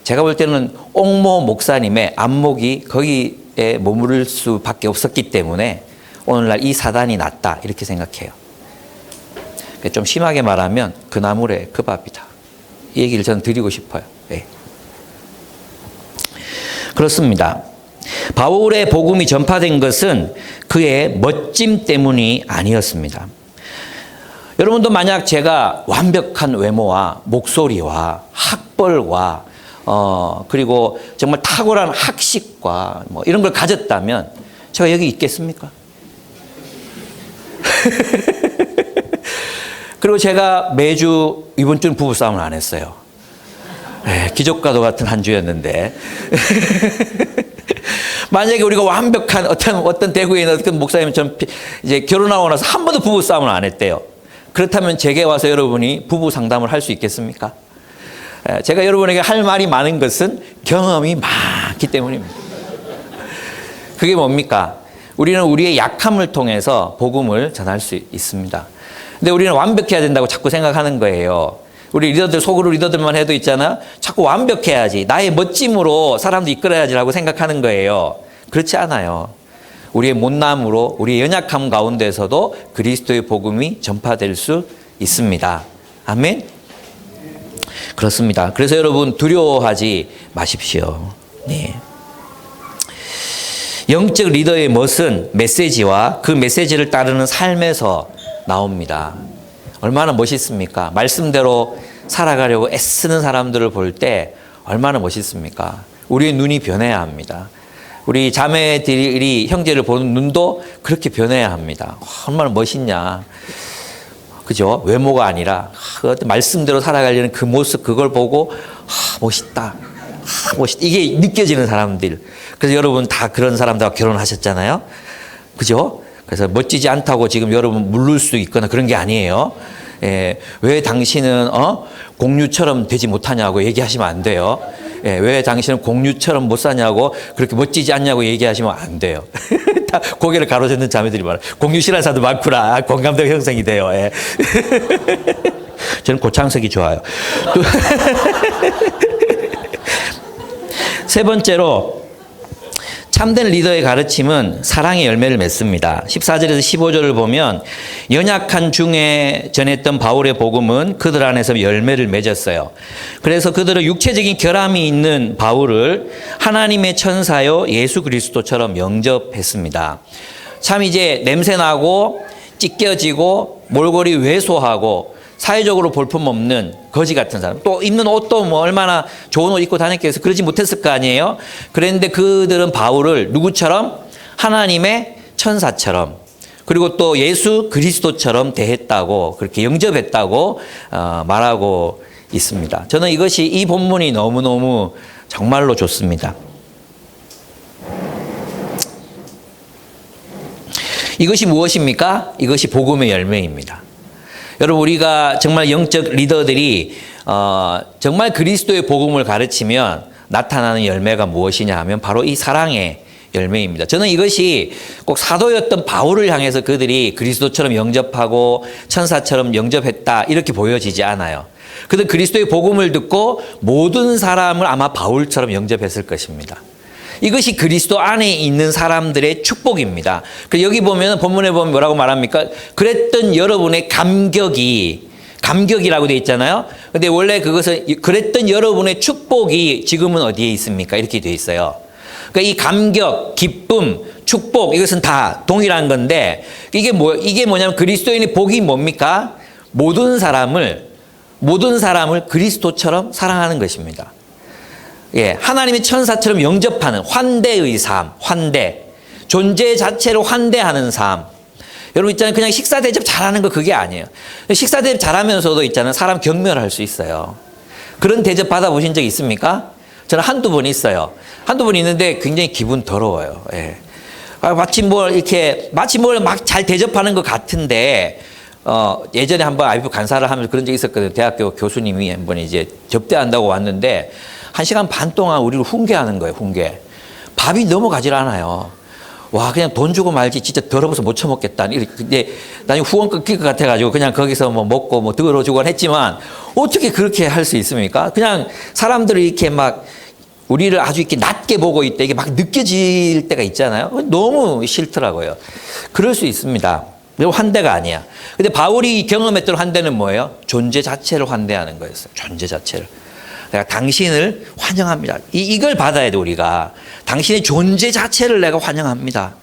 제가 볼 때는 옥모 목사님의 안목이 거기에 머무를 수밖에 없었기 때문에 오늘날 이 사단이 났다 이렇게 생각해요. 좀 심하게 말하면 그 나물에 그 밥이다. 이 얘기를 저는 드리고 싶어요. 네. 그렇습니다. 바울의 복음이 전파된 것은 그의 멋짐 때문이 아니었습니다. 여러분도 만약 제가 완벽한 외모와 목소리와 학벌과 그리고 정말 탁월한 학식과 뭐 이런 걸 가졌다면 제가 여기 있겠습니까? 그리고 제가 매주 이번 주는 부부싸움을 안 했어요. 기적과도 같은 한 주였는데. 만약에 우리가 완벽한 어떤 대구에 있는 어떤 목사님처럼 이제 결혼하고 나서 한 번도 부부싸움을 안 했대요. 그렇다면 제게 와서 여러분이 부부 상담을 할 수 있겠습니까? 제가 여러분에게 할 말이 많은 것은 경험이 많기 때문입니다. 그게 뭡니까? 우리는 우리의 약함을 통해서 복음을 전할 수 있습니다. 근데 우리는 완벽해야 된다고 자꾸 생각하는 거예요. 우리 리더들, 속으로 리더들만 해도 있잖아. 자꾸 완벽해야지. 나의 멋짐으로 사람도 이끌어야지라고 생각하는 거예요. 그렇지 않아요. 우리의 못남으로, 우리의 연약함 가운데서도 그리스도의 복음이 전파될 수 있습니다. 아멘? 그렇습니다. 그래서 여러분 두려워하지 마십시오. 네. 영적 리더의 멋은 메시지와 그 메시지를 따르는 삶에서 나옵니다. 얼마나 멋있습니까? 말씀대로 살아가려고 애쓰는 사람들을 볼 때 얼마나 멋있습니까? 우리의 눈이 변해야 합니다. 우리 자매들이 형제를 보는 눈도 그렇게 변해야 합니다. 얼마나 멋있냐. 그죠? 외모가 아니라 말씀대로 살아가려는 그 모습, 그걸 보고 멋있다. 멋있다. 이게 느껴지는 사람들. 그래서 여러분 다 그런 사람들과 결혼하셨잖아요. 그죠? 그래서 멋지지 않다고 지금 여러분 물을 수 있거나 그런 게 아니에요. 왜 당신은 공유처럼 되지 못하냐고 얘기하시면 안 돼요. 왜 당신은 공유처럼 못 사냐고, 그렇게 멋지지 않냐고 얘기하시면 안 돼요. 다 고개를 가로젓는 자매들이 많아요. 공유 싫어하는 사람도 많구나. 공감대가 형성이 돼요. 저는 고창석이 좋아요. 세 번째로, 참된 리더의 가르침은 사랑의 열매를 맺습니다. 14절에서 15절을 보면 연약한 중에 전했던 바울의 복음은 그들 안에서 열매를 맺었어요. 그래서 그들은 육체적인 결함이 있는 바울을 하나님의 천사요 예수 그리스도처럼 영접했습니다. 참 이제 냄새나고 찢겨지고 몰골이 왜소하고 사회적으로 볼품없는 거지 같은 사람, 또 입는 옷도 뭐 얼마나 좋은 옷 입고 다녔겠어요. 그러지 못했을 거 아니에요. 그랬는데 그들은 바울을 누구처럼? 하나님의 천사처럼, 그리고 또 예수 그리스도처럼 대했다고, 그렇게 영접했다고 말하고 있습니다. 저는 이 본문이 너무너무 정말로 좋습니다. 이것이 무엇입니까? 이것이 복음의 열매입니다. 여러분, 우리가 정말 영적 리더들이 정말 그리스도의 복음을 가르치면 나타나는 열매가 무엇이냐 하면 바로 이 사랑의 열매입니다. 저는 이것이 꼭 사도였던 바울을 향해서 그들이 그리스도처럼 영접하고 천사처럼 영접했다 이렇게 보여지지 않아요. 그들 그리스도의 복음을 듣고 모든 사람을 아마 바울처럼 영접했을 것입니다. 이것이 그리스도 안에 있는 사람들의 축복입니다. 여기 보면, 본문에 보면 뭐라고 말합니까? 그랬던 여러분의 감격이라고 되어 있잖아요. 근데 원래 그것은 그랬던 여러분의 축복이 지금은 어디에 있습니까? 이렇게 되어 있어요. 그러니까 이 감격, 기쁨, 축복, 이것은 다 동일한 건데, 이게 뭐냐면 그리스도인의 복이 뭡니까? 모든 사람을 그리스도처럼 사랑하는 것입니다. 하나님의 천사처럼 영접하는 환대의 삶, 존재 자체를 환대하는 삶. 여러분 있잖아요. 그냥 식사 대접 잘하는 거 그게 아니에요. 식사 대접 잘하면서도 있잖아요. 사람 경멸할 수 있어요. 그런 대접 받아보신 적 있습니까? 저는 한두 번 있어요. 한두 번 있는데 굉장히 기분 더러워요. 마치 뭘 막 잘 대접하는 것 같은데, 예전에 한번 IF 간사를 하면서 그런 적이 있었거든요. 대학교 교수님이 한번 이제 접대한다고 왔는데, 1시간 반 동안 우리를 훈계하는 거예요, 훈계. 밥이 넘어가질 않아요. 와, 그냥 돈 주고 말지 진짜 더러워서 못 처먹겠다. 근데 나중에 후원 끊길 것 같아가지고 그냥 거기서 뭐 먹고 뭐 들어주곤 했지만 어떻게 그렇게 할 수 있습니까? 그냥 사람들이 이렇게 막 우리를 아주 이렇게 낮게 보고 있다. 이게 막 느껴질 때가 있잖아요. 너무 싫더라고요. 그럴 수 있습니다. 환대가 아니야. 근데 바울이 경험했던 환대는 뭐예요? 존재 자체를 환대하는 거였어요. 존재 자체를. 내가 당신을 환영합니다. 이걸 받아야 돼, 우리가. 당신의 존재 자체를 내가 환영합니다.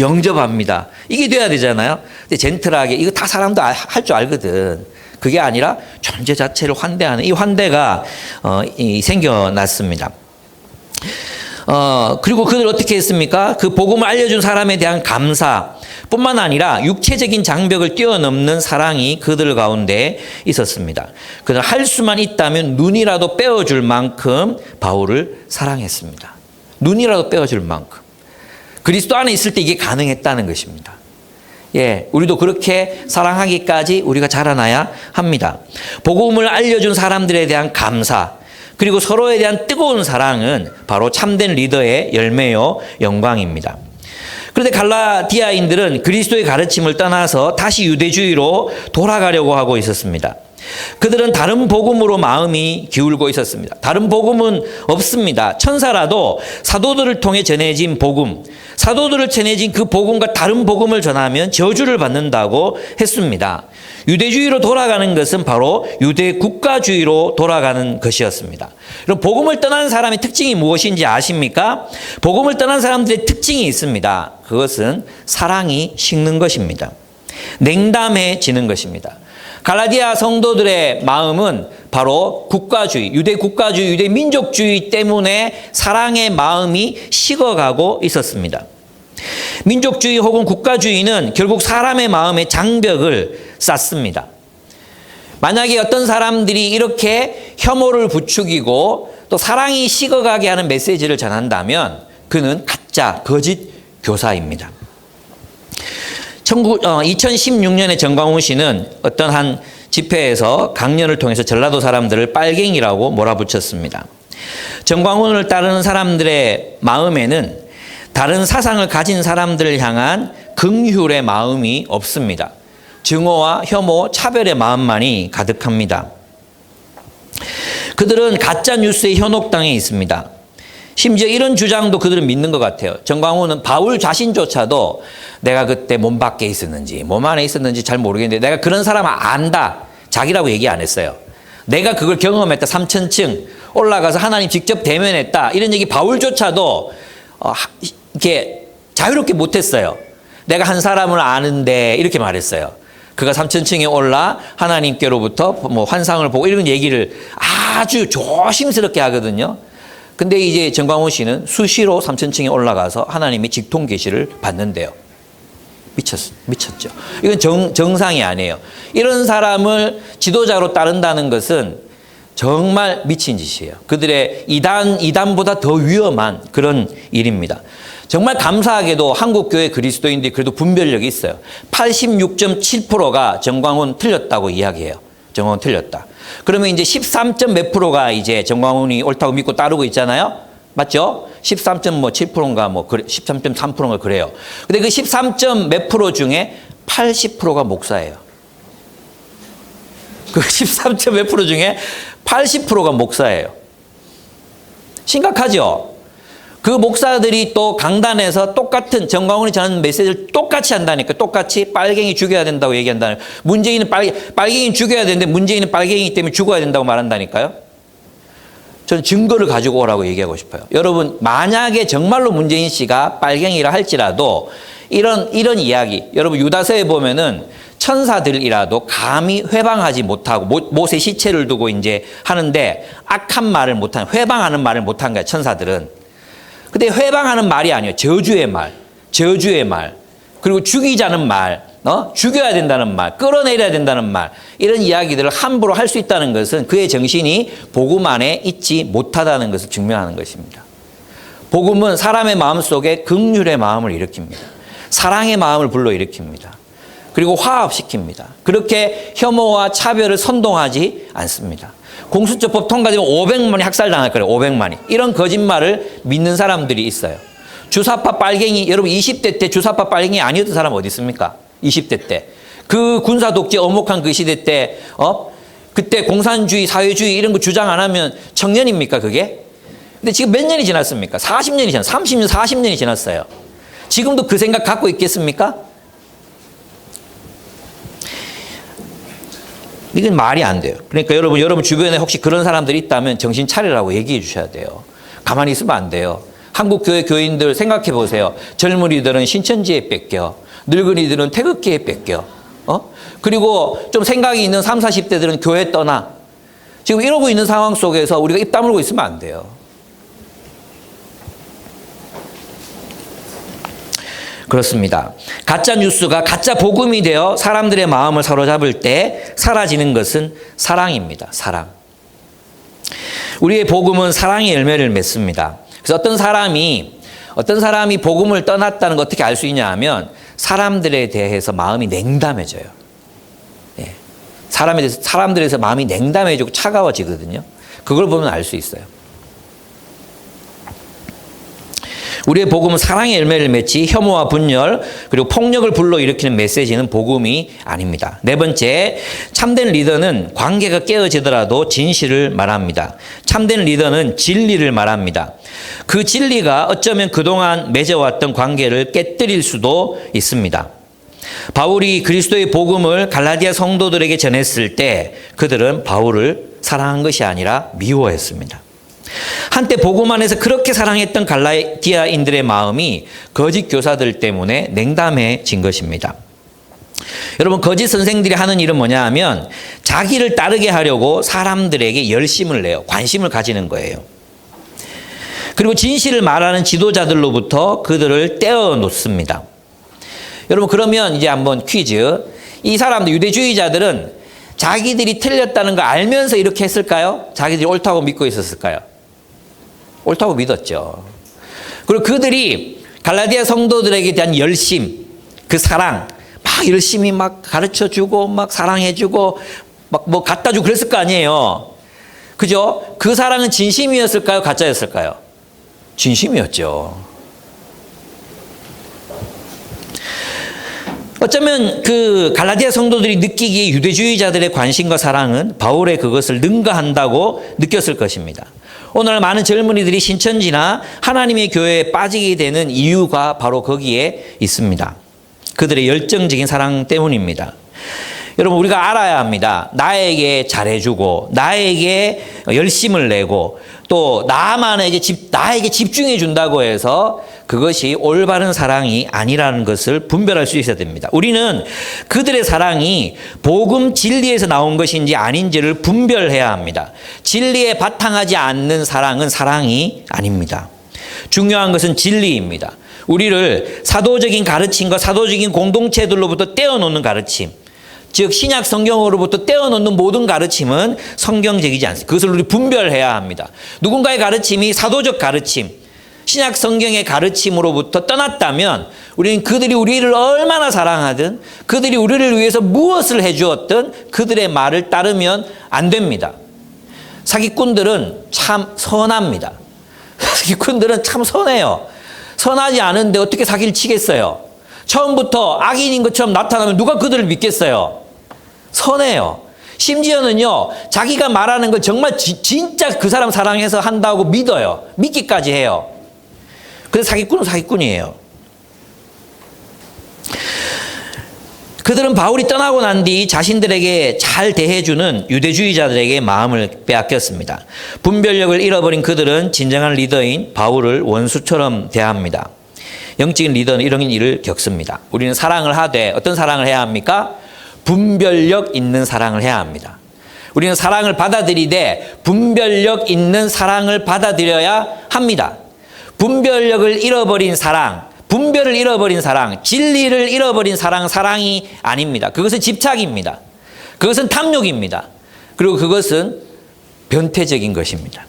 영접합니다. 이게 돼야 되잖아요. 근데 젠틀하게, 이거 다 사람도 할 줄 알거든. 그게 아니라 존재 자체를 환대하는 이 환대가 생겨났습니다. 그리고 그들 어떻게 했습니까? 그 복음을 알려준 사람에 대한 감사뿐만 아니라 육체적인 장벽을 뛰어넘는 사랑이 그들 가운데 있었습니다. 그들 할 수만 있다면 눈이라도 빼어줄 만큼 바울을 사랑했습니다. 눈이라도 빼어줄 만큼. 그리스도 안에 있을 때 이게 가능했다는 것입니다. 예, 우리도 그렇게 사랑하기까지 우리가 자라나야 합니다. 복음을 알려준 사람들에 대한 감사, 그리고 서로에 대한 뜨거운 사랑은 바로 참된 리더의 열매요 영광입니다. 그런데 갈라디아인들은 그리스도의 가르침을 떠나서 다시 유대주의로 돌아가려고 하고 있었습니다. 그들은 다른 복음으로 마음이 기울고 있었습니다. 다른 복음은 없습니다. 천사라도 사도들을 통해 전해진 복음, 사도들을 전해진 그 복음과 다른 복음을 전하면 저주를 받는다고 했습니다. 유대주의로 돌아가는 것은 바로 유대 국가주의로 돌아가는 것이었습니다. 그럼 복음을 떠난 사람의 특징이 무엇인지 아십니까? 복음을 떠난 사람들의 특징이 있습니다. 그것은 사랑이 식는 것입니다. 냉담해지는 것입니다. 갈라디아 성도들의 마음은 바로 국가주의, 유대 국가주의, 유대 민족주의 때문에 사랑의 마음이 식어가고 있었습니다. 민족주의 혹은 국가주의는 결국 사람의 마음에 장벽을 쌓습니다. 만약에 어떤 사람들이 이렇게 혐오를 부추기고 또 사랑이 식어가게 하는 메시지를 전한다면 그는 가짜, 거짓 교사입니다. 2016년에 정광훈 씨는 어떤 한 집회에서 강연을 통해서 전라도 사람들을 빨갱이라고 몰아붙였습니다. 정광훈을 따르는 사람들의 마음에는 다른 사상을 가진 사람들을 향한 긍휼의 마음이 없습니다. 증오와 혐오, 차별의 마음만이 가득합니다. 그들은 가짜 뉴스에 현혹당해 있습니다. 심지어 이런 주장도 그들은 믿는 것 같아요. 정광훈은 바울 자신조차도 내가 그때 몸 밖에 있었는지 몸 안에 있었는지 잘 모르겠는데 내가 그런 사람 안다. 자기라고 얘기 안 했어요. 내가 그걸 경험했다. 3000층 올라가서 하나님 직접 대면했다. 이런 얘기 바울조차도 이렇게 자유롭게 못했어요. 내가 한 사람을 아는데 이렇게 말했어요. 그가 3000층에 올라 하나님께로부터 뭐 환상을 보고 이런 얘기를 아주 조심스럽게 하거든요. 근데 이제 정광훈 씨는 수시로 3000층에 올라가서 하나님의 직통 계시를 받는데요. 미쳤죠. 이건 정상이 아니에요. 이런 사람을 지도자로 따른다는 것은 정말 미친 짓이에요. 그들의 이단보다 더 위험한 그런 일입니다. 정말 감사하게도 한국교회 그리스도인들이 그래도 분별력이 있어요. 86.7%가 정광훈 틀렸다고 이야기해요. 정광훈 틀렸다. 그러면 이제 13점 몇 프로가 이제 정광훈이 옳다고 믿고 따르고 있잖아요. 맞죠? 13.7%인가 13.3%인가 그래요. 근데 그 13점 몇 프로 중에 80%가 목사예요. 그 13점 몇 프로 중에 80%가 목사예요. 심각하죠? 그 목사들이 또 강단에서 똑같은 정광훈이 전하는 메시지를 똑같이 한다니까. 똑같이 빨갱이 죽여야 된다고 얘기한다는. 문재인은 빨갱이 죽여야 되는데 문재인은 빨갱이 때문에 죽어야 된다고 말한다니까요. 저는 증거를 가지고 오라고 얘기하고 싶어요. 여러분, 만약에 정말로 문재인 씨가 빨갱이라 할지라도 이런 이야기, 여러분 유다서에 보면은 천사들이라도 감히 회방하지 못하고 못의 시체를 두고 이제 하는데 악한 말을 못하는, 회방하는 말을 못한 거야, 천사들은. 근데 회방하는 말이 아니에요. 저주의 말. 그리고 죽이자는 말, 죽여야 된다는 말, 끌어내려야 된다는 말, 이런 이야기들을 함부로 할 수 있다는 것은 그의 정신이 복음 안에 있지 못하다는 것을 증명하는 것입니다. 복음은 사람의 마음속에 긍휼의 마음을 일으킵니다. 사랑의 마음을 불러일으킵니다. 그리고 화합시킵니다. 그렇게 혐오와 차별을 선동하지 않습니다. 공수처법 통과되면 500만이 학살당할 거예요. 500만이. 이런 거짓말을 믿는 사람들이 있어요. 주사파 빨갱이, 여러분 20대 때 주사파 빨갱이 아니었던 사람 어디 있습니까? 20대 때. 그 군사독재 어목한 그 시대 때, 그때 공산주의, 사회주의 이런 거 주장 안 하면 청년입니까, 그게? 근데 지금 몇 년이 지났습니까? 40년이 지났어요. 30년, 40년이 지났어요. 지금도 그 생각 갖고 있겠습니까? 이건 말이 안 돼요. 그러니까 여러분 주변에 혹시 그런 사람들이 있다면 정신 차리라고 얘기해 주셔야 돼요. 가만히 있으면 안 돼요. 한국교회 교인들 생각해 보세요. 젊은이들은 신천지에 뺏겨. 늙은이들은 태극기에 뺏겨. 그리고 좀 생각이 있는 30, 40대들은 교회 떠나. 지금 이러고 있는 상황 속에서 우리가 입 다물고 있으면 안 돼요. 그렇습니다. 가짜 뉴스가 가짜 복음이 되어 사람들의 마음을 사로잡을 때 사라지는 것은 사랑입니다. 사랑. 우리의 복음은 사랑의 열매를 맺습니다. 그래서 어떤 사람이 복음을 떠났다는 걸 어떻게 알 수 있냐 하면 사람들에 대해서 마음이 냉담해져요. 예. 사람들에 대해서 마음이 냉담해지고 차가워지거든요. 그걸 보면 알 수 있어요. 우리의 복음은 사랑의 열매를 맺지 혐오와 분열 그리고 폭력을 불러일으키는 메시지는 복음이 아닙니다. 네 번째, 참된 리더는 관계가 깨어지더라도 진실을 말합니다. 참된 리더는 진리를 말합니다. 그 진리가 어쩌면 그동안 맺어왔던 관계를 깨뜨릴 수도 있습니다. 바울이 그리스도의 복음을 갈라디아 성도들에게 전했을 때 그들은 바울을 사랑한 것이 아니라 미워했습니다. 한때 복음 안에서 그렇게 사랑했던 갈라디아인들의 마음이 거짓 교사들 때문에 냉담해진 것입니다. 여러분, 거짓 선생들이 하는 일은 뭐냐 하면 자기를 따르게 하려고 사람들에게 열심을 내요. 관심을 가지는 거예요. 그리고 진실을 말하는 지도자들로부터 그들을 떼어 놓습니다. 여러분, 그러면 이제 한번 퀴즈. 이 사람들, 유대주의자들은 자기들이 틀렸다는 걸 알면서 이렇게 했을까요? 자기들이 옳다고 믿고 있었을까요? 옳다고 믿었죠. 그리고 그들이 갈라디아 성도들에게 대한 열심, 그 사랑, 막 열심히 막 가르쳐 주고, 막 사랑해 주고, 막 뭐 갖다 주고 그랬을 거 아니에요. 그죠? 그 사랑은 진심이었을까요? 가짜였을까요? 진심이었죠. 어쩌면 그 갈라디아 성도들이 느끼기에 유대주의자들의 관심과 사랑은 바울의 그것을 능가한다고 느꼈을 것입니다. 오늘 많은 젊은이들이 신천지나 하나님의 교회에 빠지게 되는 이유가 바로 거기에 있습니다. 그들의 열정적인 사랑 때문입니다. 여러분, 우리가 알아야 합니다. 나에게 잘해주고 나에게 열심을 내고 또 나에게 집중해 준다고 해서 그것이 올바른 사랑이 아니라는 것을 분별할 수 있어야 됩니다. 우리는 그들의 사랑이 복음 진리에서 나온 것인지 아닌지를 분별해야 합니다. 진리에 바탕하지 않는 사랑은 사랑이 아닙니다. 중요한 것은 진리입니다. 우리를 사도적인 가르침과 사도적인 공동체들로부터 떼어놓는 가르침, 즉 신약 성경으로부터 떼어놓는 모든 가르침은 성경적이지 않습니다. 그것을 우리 분별해야 합니다. 누군가의 가르침이 사도적 가르침, 신약 성경의 가르침으로부터 떠났다면 우리는 그들이 우리를 얼마나 사랑하든 그들이 우리를 위해서 무엇을 해주었든 그들의 말을 따르면 안 됩니다. 사기꾼들은 참 선합니다. 사기꾼들은 참 선해요. 선하지 않은데 어떻게 사기를 치겠어요? 처음부터 악인인 것처럼 나타나면 누가 그들을 믿겠어요? 선해요. 심지어는요, 자기가 말하는 걸 정말 진짜 그 사람 사랑해서 한다고 믿어요. 믿기까지 해요. 그래서 사기꾼은 사기꾼이에요. 그들은 바울이 떠나고 난 뒤 자신들에게 잘 대해주는 유대주의자들에게 마음을 빼앗겼습니다. 분별력을 잃어버린 그들은 진정한 리더인 바울을 원수처럼 대합니다. 영적인 리더는 이런 일을 겪습니다. 우리는 사랑을 하되 어떤 사랑을 해야 합니까? 분별력 있는 사랑을 해야 합니다. 우리는 사랑을 받아들이되 분별력 있는 사랑을 받아들여야 합니다. 분별력을 잃어버린 사랑, 분별을 잃어버린 사랑, 진리를 잃어버린 사랑이 아닙니다. 그것은 집착입니다. 그것은 탐욕입니다. 그리고 그것은 변태적인 것입니다.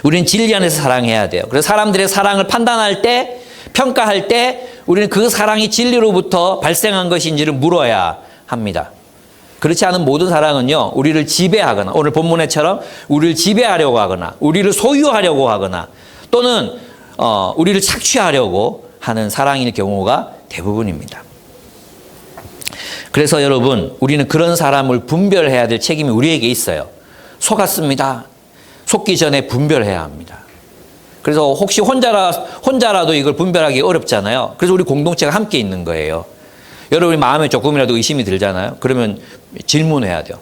우리는 진리 안에서 사랑해야 돼요. 그래서 사람들의 사랑을 판단할 때, 평가할 때 우리는 그 사랑이 진리로부터 발생한 것인지를 물어야 합니다. 그렇지 않은 모든 사랑은요, 우리를 지배하거나, 오늘 본문에처럼 우리를 지배하려고 하거나, 우리를 소유하려고 하거나, 또는 우리를 착취하려고 하는 사랑일 경우가 대부분입니다. 그래서 여러분, 우리는 그런 사람을 분별해야 될 책임이 우리에게 있어요. 속았습니다. 속기 전에 분별해야 합니다. 그래서 혹시 혼자라도 이걸 분별하기 어렵잖아요. 그래서 우리 공동체가 함께 있는 거예요. 여러분이 마음에 조금이라도 의심이 들잖아요. 그러면 질문해야 돼요.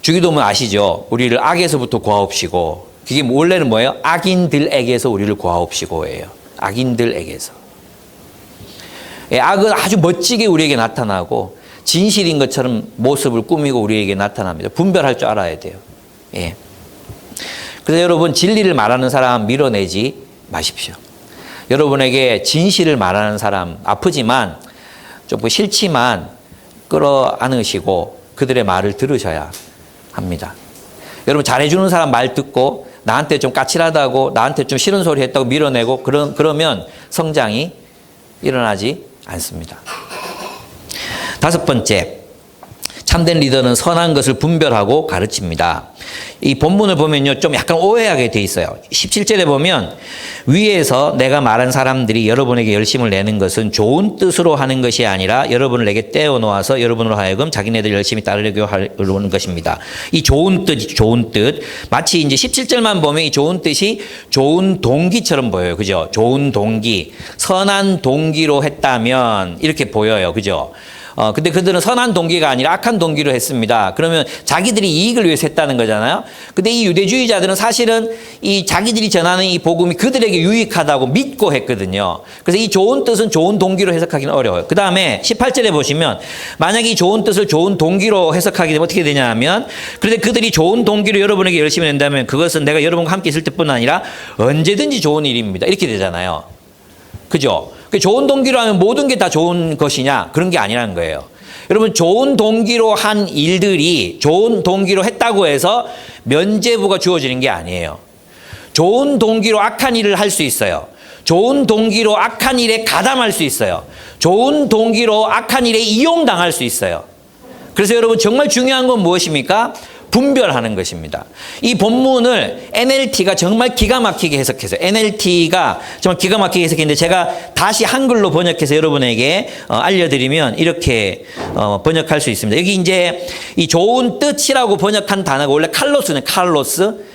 주기도문 아시죠? 우리를 악에서부터 구하옵시고, 그게 원래는 뭐예요? 악인들에게서 우리를 구하옵시고예요. 악인들에게서. 예, 악은 아주 멋지게 우리에게 나타나고 진실인 것처럼 모습을 꾸미고 우리에게 나타납니다. 분별할 줄 알아야 돼요. 예. 그래서 여러분, 진리를 말하는 사람 밀어내지 마십시오. 여러분에게 진실을 말하는 사람, 아프지만 조금 싫지만 끌어안으시고 그들의 말을 들으셔야 합니다. 여러분, 잘해주는 사람 말 듣고 나한테 좀 까칠하다고, 나한테 좀 싫은 소리 했다고 밀어내고 그러면 성장이 일어나지 않습니다. 다섯 번째, 참된 리더는 선한 것을 분별하고 가르칩니다. 이 본문을 보면요, 좀 약간 오해하게 돼 있어요. 17절에 보면 위에서 내가 말한 사람들이 여러분에게 열심을 내는 것은 좋은 뜻으로 하는 것이 아니라 여러분을 내게 떼어놓아서 여러분으로 하여금 자기네들 열심히 따르려고 하는 것입니다. 이 좋은 뜻. 마치 이제 17절만 보면 이 좋은 뜻이 좋은 동기처럼 보여요. 그죠? 좋은 동기. 선한 동기로 했다면 이렇게 보여요. 그죠? 근데 그들은 선한 동기가 아니라 악한 동기로 했습니다. 그러면 자기들이 이익을 위해서 했다는 거잖아요. 근데 이 유대주의자들은 사실은 이 자기들이 전하는 이 복음이 그들에게 유익하다고 믿고 했거든요. 그래서 이 좋은 뜻은 좋은 동기로 해석하기는 어려워요. 그 다음에 18절에 보시면 만약에 이 좋은 뜻을 좋은 동기로 해석하게 되면 어떻게 되냐 하면, 그런데 그들이 좋은 동기로 여러분에게 열심히 낸다면 그것은 내가 여러분과 함께 있을 때뿐 아니라 언제든지 좋은 일입니다. 이렇게 되잖아요. 그죠? 좋은 동기로 하면 모든 게 다 좋은 것이냐? 그런 게 아니라는 거예요. 여러분, 좋은 동기로 한 일들이 좋은 동기로 했다고 해서 면죄부가 주어지는 게 아니에요. 좋은 동기로 악한 일을 할 수 있어요. 좋은 동기로 악한 일에 가담할 수 있어요. 좋은 동기로 악한 일에 이용당할 수 있어요. 그래서 여러분, 정말 중요한 건 무엇입니까? 분별하는 것입니다. 이 본문을 NLT가 정말 기가 막히게 해석했어요. NLT가 정말 기가 막히게 해석했는데 제가 다시 한글로 번역해서 여러분에게 알려드리면 이렇게 번역할 수 있습니다. 여기 이제 이 좋은 뜻이라고 번역한 단어가 원래 칼로스는 칼로스.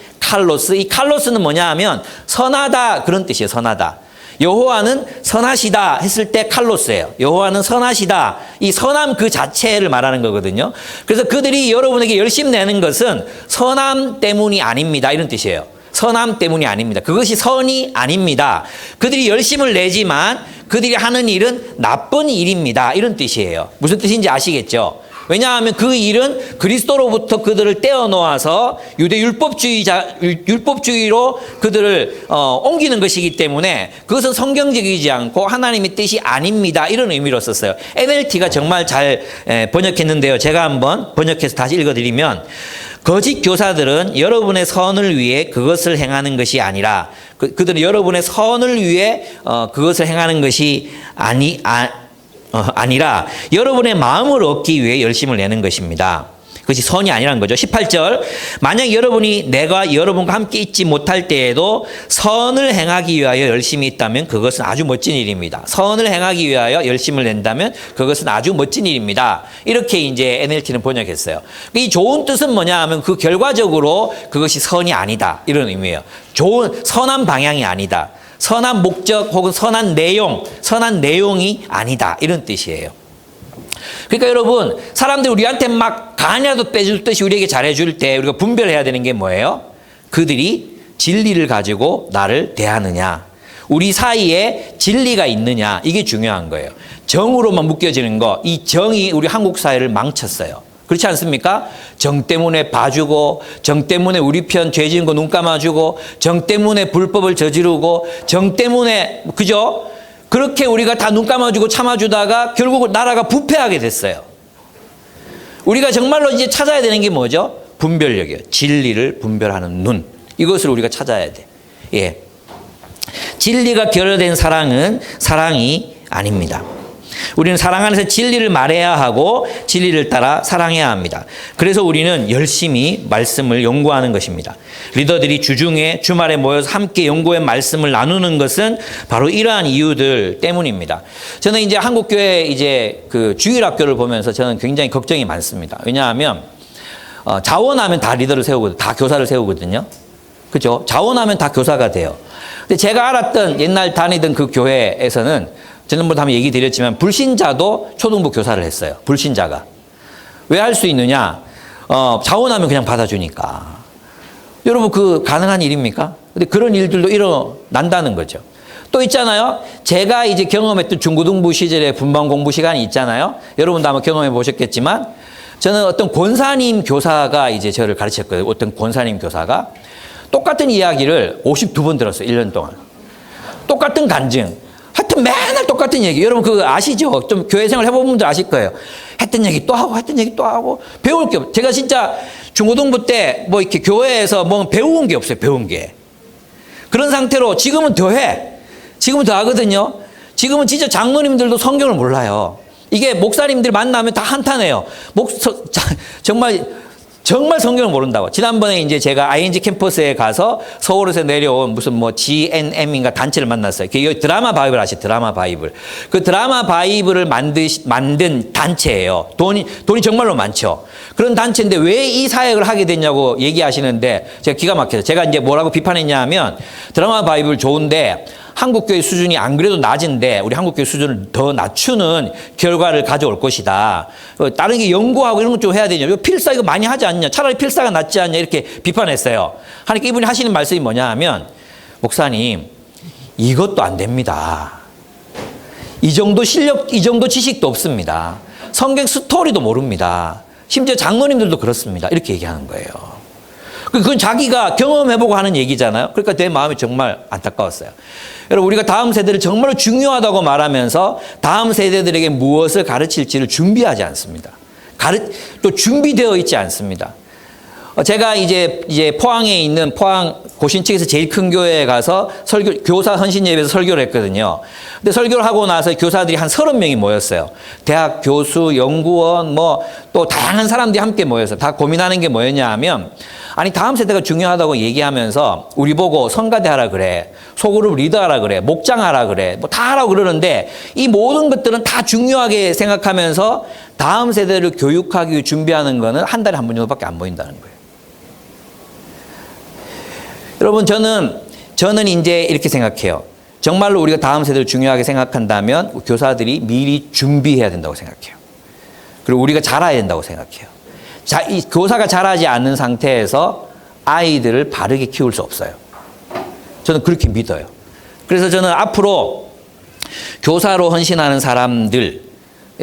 이 칼로스는 뭐냐 하면 선하다, 그런 뜻이에요. 선하다. 여호와는 선하시다 했을 때 칼로스예요. 여호와는 선하시다. 이 선함 그 자체를 말하는 거거든요. 그래서 그들이 여러분에게 열심 내는 것은 선함 때문이 아닙니다. 이런 뜻이에요. 선함 때문이 아닙니다. 그것이 선이 아닙니다. 그들이 열심을 내지만 그들이 하는 일은 나쁜 일입니다. 이런 뜻이에요. 무슨 뜻인지 아시겠죠? 왜냐하면 그 일은 그리스도로부터 그들을 떼어놓아서 유대 율법주의로 그들을 옮기는 것이기 때문에 그것은 성경적이지 않고 하나님의 뜻이 아닙니다. 이런 의미로 썼어요. NLT가 정말 잘 번역했는데요. 제가 한번 번역해서 다시 읽어드리면, 거짓 교사들은 여러분의 선을 위해 그것을 행하는 것이 아니라 그들은 여러분의 선을 위해 그것을 행하는 것이 아니라 여러분의 마음을 얻기 위해 열심을 내는 것입니다. 그것이 선이 아니라는 거죠. 18절, 만약 여러분이 내가 여러분과 함께 있지 못할 때에도 선을 행하기 위하여 열심히 있다면 그것은 아주 멋진 일입니다. 선을 행하기 위하여 열심을 낸다면 그것은 아주 멋진 일입니다. 이렇게 이제 NLT는 번역했어요. 이 좋은 뜻은 뭐냐 하면 그 결과적으로 그것이 선이 아니다, 이런 의미예요. 선한 방향이 아니다. 선한 목적 혹은 선한 내용이 아니다, 이런 뜻이에요. 그러니까 여러분, 사람들이 우리한테 막 간이라도 빼줄 듯이 우리에게 잘해줄 때 우리가 분별해야 되는 게 뭐예요? 그들이 진리를 가지고 나를 대하느냐, 우리 사이에 진리가 있느냐, 이게 중요한 거예요. 정으로만 묶여지는 거, 이 정이 우리 한국 사회를 망쳤어요. 그렇지 않습니까? 정 때문에 봐주고, 정 때문에 우리 편 죄 지은 거 눈 감아주고, 정 때문에 불법을 저지르고, 정 때문에, 그죠? 그렇게 우리가 다 눈 감아주고 참아주다가 결국 나라가 부패하게 됐어요. 우리가 정말로 이제 찾아야 되는 게 뭐죠? 분별력이에요. 진리를 분별하는 눈. 이것을 우리가 찾아야 돼. 예. 진리가 결여된 사랑은 사랑이 아닙니다. 우리는 사랑 안에서 진리를 말해야 하고 진리를 따라 사랑해야 합니다. 그래서 우리는 열심히 말씀을 연구하는 것입니다. 리더들이 주중에 주말에 모여서 함께 연구의 말씀을 나누는 것은 바로 이러한 이유들 때문입니다. 저는 이제 한국교회 이제 그 주일학교를 보면서 저는 굉장히 걱정이 많습니다. 왜냐하면 자원하면 다 리더를 세우거든요. 다 교사를 세우거든요. 그죠? 자원하면 다 교사가 돼요. 근데 제가 알았던 옛날 다니던 그 교회에서는 지난번에 한번 얘기 드렸지만 불신자도 초등부 교사를 했어요. 불신자가. 왜 할 수 있느냐? 자원하면 그냥 받아주니까. 여러분, 그 가능한 일입니까? 근데 그런 일들도 일어난다는 거죠. 또 있잖아요. 제가 이제 경험했던 중고등부 시절에 분반 공부 시간이 있잖아요. 여러분도 아마 경험해 보셨겠지만 저는 어떤 권사님 교사가 이제 저를 가르쳤거든요. 어떤 권사님 교사가 똑같은 이야기를 52번 들었어요. 1년 동안. 똑같은 간증. 하여튼 맨날 똑같은 얘기. 여러분 그거 아시죠? 좀 교회 생활 해본 분들 아실 거예요. 했던 얘기 또 하고 했던 얘기 또 하고 배울 게 없어요. 제가 진짜 중고등부 때 뭐 이렇게 교회에서 뭐 배운 게 없어요. 배운 게. 그런 상태로 지금은 더 해. 지금은 더 하거든요. 지금은 진짜 장로님들도 성경을 몰라요. 이게 목사님들 만나면 다 한탄해요. 정말 성경을 모른다고. 지난번에 이제 제가 ING 캠퍼스에 가서 서울에서 내려온 무슨 뭐 GNM인가 단체를 만났어요. 그 드라마 바이블 아시죠? 드라마 바이블. 그 드라마 바이블을 만든 단체예요. 돈이 정말로 많죠. 그런 단체인데 왜 이 사역을 하게 됐냐고 얘기하시는데 제가 기가 막혀서 제가 이제 뭐라고 비판했냐 하면 드라마 바이블 좋은데 한국교회 수준이 안 그래도 낮은데 우리 한국교회 수준을 더 낮추는 결과를 가져올 것이다. 다른 게 연구하고 이런 것 좀 해야 되냐. 필사 이거 많이 하지 않냐. 차라리 필사가 낫지 않냐. 이렇게 비판했어요. 하니까 이분이 하시는 말씀이 뭐냐 하면 목사님 이것도 안 됩니다. 이 정도 실력, 이 정도 지식도 없습니다. 성경 스토리도 모릅니다. 심지어 장로님들도 그렇습니다. 이렇게 얘기하는 거예요. 그건 자기가 경험해보고 하는 얘기잖아요. 그러니까 내 마음이 정말 안타까웠어요. 여러분 우리가 다음 세대를 정말로 중요하다고 말하면서 다음 세대들에게 무엇을 가르칠지를 준비하지 않습니다. 또 준비되어 있지 않습니다. 제가 이제 포항에 있는 포항 고신 측에서 제일 큰 교회에 가서 교사 헌신 예배에서 설교를 했거든요. 근데 설교를 하고 나서 교사들이 한 30명이 모였어요. 대학 교수, 연구원, 뭐 또 다양한 사람들이 함께 모였어요. 다 고민하는 게 뭐였냐 하면 아니 다음 세대가 중요하다고 얘기하면서 우리 보고 성가대 하라 그래. 소그룹 리더 하라 그래. 목장 하라 그래. 뭐 다 하라고 그러는데 이 모든 것들은 다 중요하게 생각하면서 다음 세대를 교육하기 위해 준비하는 거는 한 달에 한 번 정도밖에 안 보인다는 거예요. 여러분 저는 이제 이렇게 생각해요. 정말로 우리가 다음 세대를 중요하게 생각한다면 교사들이 미리 준비해야 된다고 생각해요. 그리고 우리가 잘해야 된다고 생각해요. 이 교사가 잘하지 않는 상태에서 아이들을 바르게 키울 수 없어요. 저는 그렇게 믿어요. 그래서 저는 앞으로 교사로 헌신하는 사람들의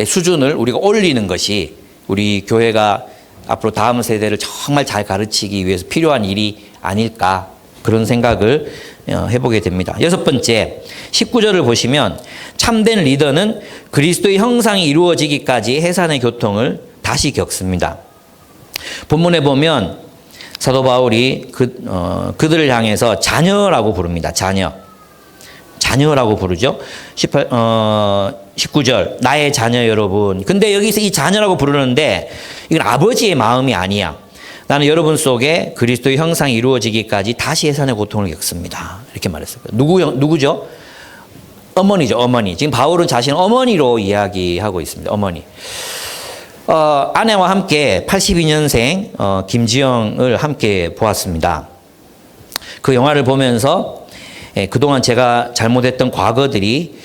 수준을 우리가 올리는 것이 우리 교회가 앞으로 다음 세대를 정말 잘 가르치기 위해서 필요한 일이 아닐까 그런 생각을 해보게 됩니다. 6번째 19절을 보시면 참된 리더는 그리스도의 형상이 이루어지기까지 해산의 교통을 다시 겪습니다. 본문에 보면 사도 바울이 그들을 향해서 자녀라고 부릅니다. 자녀라고 부르죠. 19절 나의 자녀 여러분. 근데 여기서 이 자녀라고 부르는데 이건 아버지의 마음이 아니야. 나는 여러분 속에 그리스도의 형상이 이루어지기까지 다시 해산의 고통을 겪습니다. 이렇게 말했어요. 누구죠? 어머니죠. 어머니. 지금 바울은 자신을 어머니로 이야기하고 있습니다. 어머니. 아내와 함께 82년생 김지영을 함께 보았습니다. 그 영화를 보면서 그동안 제가 잘못했던 과거들이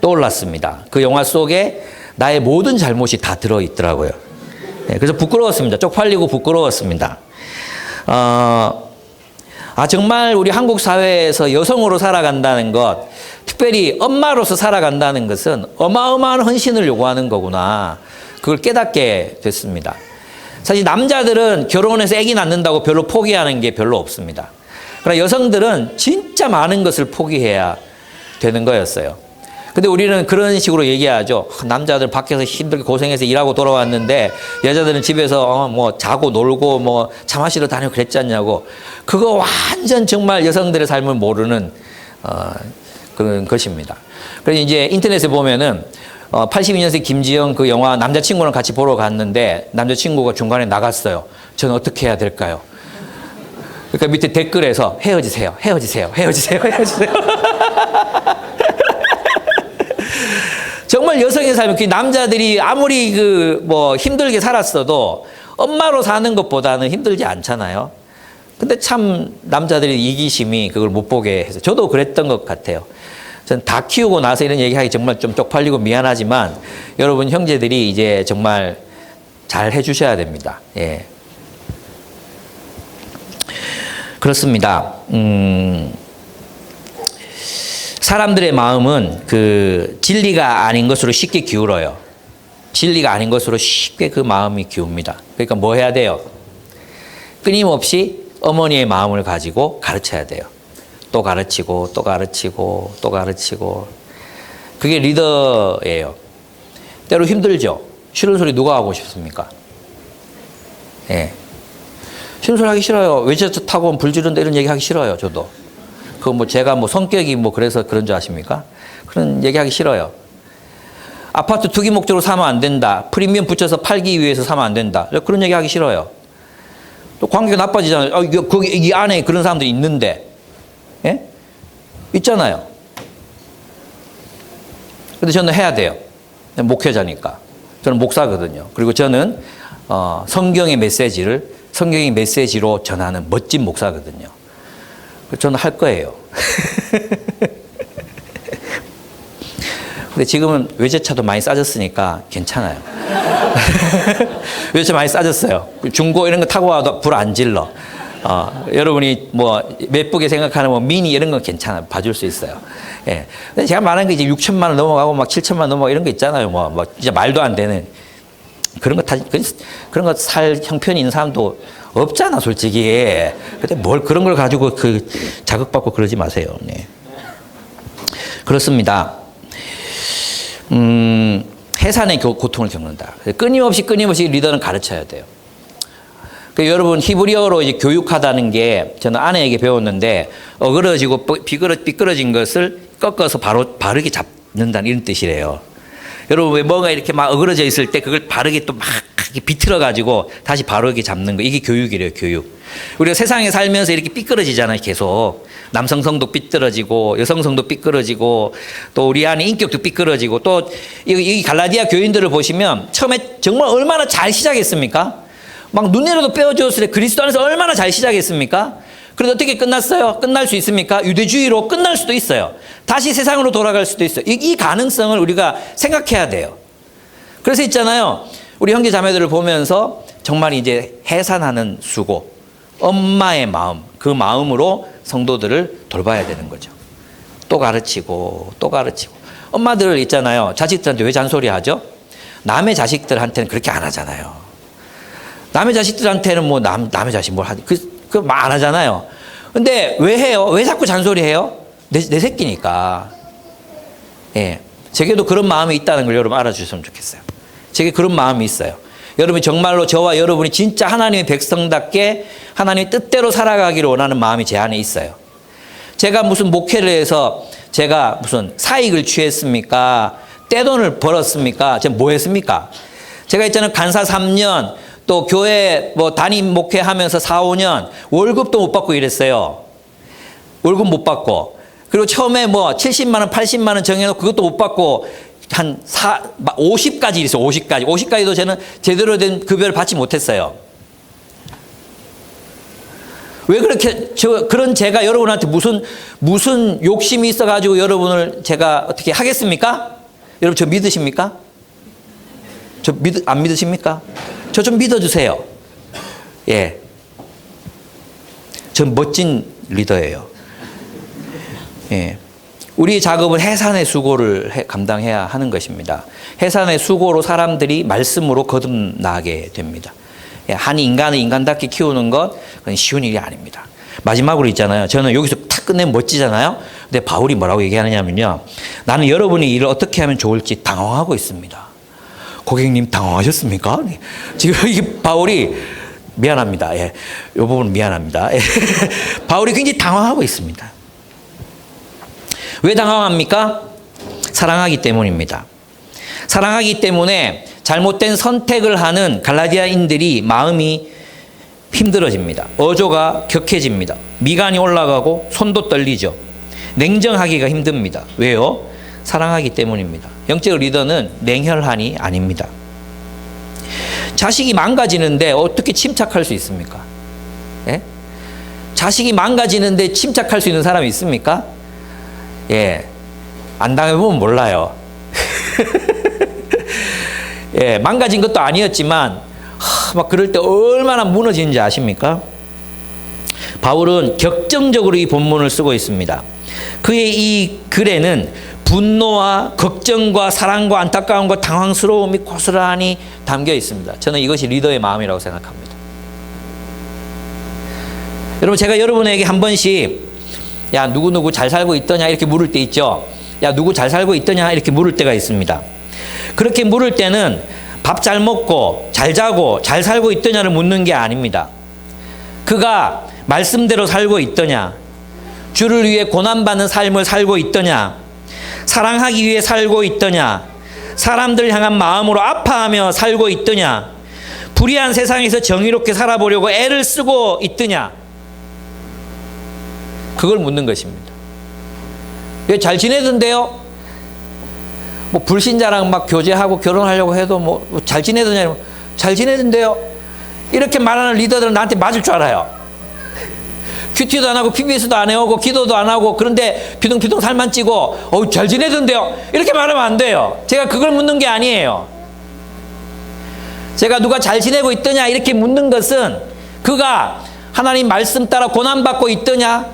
떠올랐습니다. 그 영화 속에 나의 모든 잘못이 다 들어있더라고요. 그래서 부끄러웠습니다. 쪽팔리고 부끄러웠습니다. 정말 우리 한국 사회에서 여성으로 살아간다는 것, 특별히 엄마로서 살아간다는 것은 어마어마한 헌신을 요구하는 거구나. 그걸 깨닫게 됐습니다. 사실 남자들은 결혼해서 아기 낳는다고 별로 포기하는 게 별로 없습니다. 그러나 여성들은 진짜 많은 것을 포기해야 되는 거였어요. 근데 우리는 그런 식으로 얘기하죠. 남자들 밖에서 힘들게 고생해서 일하고 돌아왔는데 여자들은 집에서 뭐 자고 놀고 뭐 차 마시러 다니고 그랬지 않냐고. 그거 완전 정말 여성들의 삶을 모르는 그런 것입니다. 그래서 이제 인터넷에 보면은 82년생 김지영 그 영화 남자친구랑 같이 보러 갔는데 남자친구가 중간에 나갔어요. 저는 어떻게 해야 될까요? 그러니까 밑에 댓글에서 헤어지세요. 정말 여성의 삶은 남자들이 아무리 뭐 힘들게 살았어도 엄마로 사는 것보다는 힘들지 않잖아요. 근데 참 남자들의 이기심이 그걸 못 보게 해서 저도 그랬던 것 같아요. 전 다 키우고 나서 이런 얘기하기 정말 좀 쪽팔리고 미안하지만 여러분 형제들이 이제 정말 잘 해주셔야 됩니다. 예. 그렇습니다. 사람들의 마음은 그 진리가 아닌 것으로 쉽게 기울어요. 진리가 아닌 것으로 쉽게 그 마음이 기웁니다. 그러니까 뭐 해야 돼요? 끊임없이 어머니의 마음을 가지고 가르쳐야 돼요. 또 가르치고 또 가르치고 또 가르치고. 그게 리더예요. 때로 힘들죠. 싫은 소리 누가 하고 싶습니까? 예. 싫은 소리 하기 싫어요. 외제차 타고 불 지른다 이런 얘기 하기 싫어요. 저도. 그 뭐 제가 뭐 성격이 뭐 그래서 그런 줄 아십니까? 그런 얘기 하기 싫어요. 아파트 투기 목적으로 사면 안 된다. 프리미엄 붙여서 팔기 위해서 사면 안 된다. 그런 얘기 하기 싫어요. 또 관계가 나빠지잖아요. 거기 이 안에 그런 사람들이 있는데, 예? 있잖아요. 근데 저는 해야 돼요. 목회자니까. 저는 목사거든요. 그리고 저는 성경의 메시지로 전하는 멋진 목사거든요. 저는 할 거예요. 근데 지금은 외제차도 많이 싸졌으니까 괜찮아요. 외제차 많이 싸졌어요. 중고 이런 거 타고 와도 불 안 질러. 여러분이 뭐 예쁘게 생각하는 뭐 미니 이런 건 괜찮아요. 봐줄 수 있어요. 예. 근데 제가 말하는 게 이제 6천만 원 넘어가고 막 7천만 원 넘어가고 이런 거 있잖아요. 뭐 진짜 말도 안 되는 그런 거 살 형편이 있는 사람도 없잖아, 솔직히. 근데 뭘 그런 걸 가지고 그 자극받고 그러지 마세요. 네. 그렇습니다. 해산의 고통을 겪는다. 끊임없이 리더는 가르쳐야 돼요. 그러니까 여러분 히브리어로 이제 교육하다는 게 저는 아내에게 배웠는데 어그러지고 삐끄러진 것을 꺾어서 바르게 잡는다는 이런 뜻이래요. 여러분 왜 뭔가 이렇게 막 어그러져 있을 때 그걸 바르게 또 막 비틀어 가지고 다시 바르게 잡는 거, 이게 교육이래요. 교육. 우리가 세상에 살면서 이렇게 삐끄러지잖아요. 계속 남성성도 삐뚤어지고 여성성도 삐끄러지고 또 우리 안에 인격도 삐끄러지고 또 이 갈라디아 교인들을 보시면 처음에 정말 얼마나 잘 시작했습니까? 막 눈에라도 빼어주었을 때 그리스도 안에서 얼마나 잘 시작했습니까? 그래도 어떻게 끝났어요? 끝날 수 있습니까? 유대주의로 끝날 수도 있어요. 다시 세상으로 돌아갈 수도 있어요. 이 가능성을 우리가 생각해야 돼요. 그래서 있잖아요. 우리 형제 자매들을 보면서 정말 이제 해산하는 수고, 엄마의 마음, 그 마음으로 성도들을 돌봐야 되는 거죠. 또 가르치고 또 가르치고. 엄마들 있잖아요. 자식들한테 왜 잔소리하죠? 남의 자식들한테는 그렇게 안 하잖아요. 남의 자식들한테는 뭐 남의 자식 뭘 하지? 그 말 안 하잖아요. 근데 왜 해요? 왜 자꾸 잔소리해요? 내 새끼니까. 예. 제게도 그런 마음이 있다는 걸 여러분 알아주셨으면 좋겠어요. 제게 그런 마음이 있어요. 여러분이 정말로 저와 여러분이 진짜 하나님의 백성답게 하나님의 뜻대로 살아가기를 원하는 마음이 제 안에 있어요. 제가 무슨 목회를 해서 제가 무슨 사익을 취했습니까? 떼돈을 벌었습니까? 제가 뭐 했습니까? 제가 있잖아요. 간사 3년, 또 교회 뭐 담임 목회하면서 4, 5년 월급도 못 받고 이랬어요. 월급 못 받고. 그리고 처음에 뭐 70만 원, 80만 원 정해놓고 그것도 못 받고 한 50까지 있어요. 50까지. 50까지도 저는 제대로 된 급여를 받지 못했어요. 왜 그렇게 그런 제가 여러분한테 무슨 욕심이 있어가지고 여러분을 제가 어떻게 하겠습니까? 여러분 저 믿으십니까? 안 믿으십니까? 저 좀 믿어주세요. 예. 전 멋진 리더예요. 예. 우리의 작업은 해산의 수고를 감당해야 하는 것입니다. 해산의 수고로 사람들이 말씀으로 거듭나게 됩니다. 예. 한 인간을 인간답게 키우는 것, 그건 쉬운 일이 아닙니다. 마지막으로 있잖아요. 저는 여기서 탁 끝내면 멋지잖아요. 근데 바울이 뭐라고 얘기하느냐면요. 나는 여러분이 일을 어떻게 하면 좋을지 당황하고 있습니다. 고객님 당황하셨습니까? 지금 이 바울이 미안합니다. 예. 이 부분 미안합니다. 예. 바울이 굉장히 당황하고 있습니다. 왜 당황합니까? 사랑하기 때문입니다. 사랑하기 때문에 잘못된 선택을 하는 갈라디아인들이 마음이 힘들어집니다. 어조가 격해집니다. 미간이 올라가고 손도 떨리죠. 냉정하기가 힘듭니다. 왜요? 사랑하기 때문입니다. 영적 리더는 냉혈한이 아닙니다. 자식이 망가지는데 어떻게 침착할 수 있습니까? 예? 자식이 망가지는데 침착할 수 있는 사람이 있습니까? 예. 안 당해보면 몰라요. 예. 망가진 것도 아니었지만, 막 그럴 때 얼마나 무너지는지 아십니까? 바울은 격정적으로 이 본문을 쓰고 있습니다. 그의 이 글에는 분노와 걱정과 사랑과 안타까움과 당황스러움이 고스란히 담겨 있습니다. 저는 이것이 리더의 마음이라고 생각합니다. 여러분, 제가 여러분에게 한 번씩 야, 누구누구 잘 살고 있더냐 이렇게 물을 때 있죠. 야, 누구 잘 살고 있더냐 이렇게 물을 때가 있습니다. 그렇게 물을 때는 밥 잘 먹고 잘 자고 잘 살고 있더냐를 묻는 게 아닙니다. 그가 말씀대로 살고 있더냐, 주를 위해 고난받는 삶을 살고 있더냐, 사랑하기 위해 살고 있더냐, 사람들 향한 마음으로 아파하며 살고 있더냐, 불의한 세상에서 정의롭게 살아보려고 애를 쓰고 있더냐, 그걸 묻는 것입니다. 왜 잘 지내던데요? 뭐 불신자랑 막 교제하고 결혼하려고 해도 뭐 잘 지내더냐, 잘 지내던데요? 이렇게 말하는 리더들은 나한테 맞을 줄 알아요. 큐티도 안 하고 PBS도 안 해오고 기도도 안 하고 그런데 비둥비둥 살만 찌고 잘 지내던데요? 이렇게 말하면 안 돼요. 제가 그걸 묻는 게 아니에요. 제가 누가 잘 지내고 있더냐 이렇게 묻는 것은 그가 하나님 말씀 따라 고난받고 있더냐,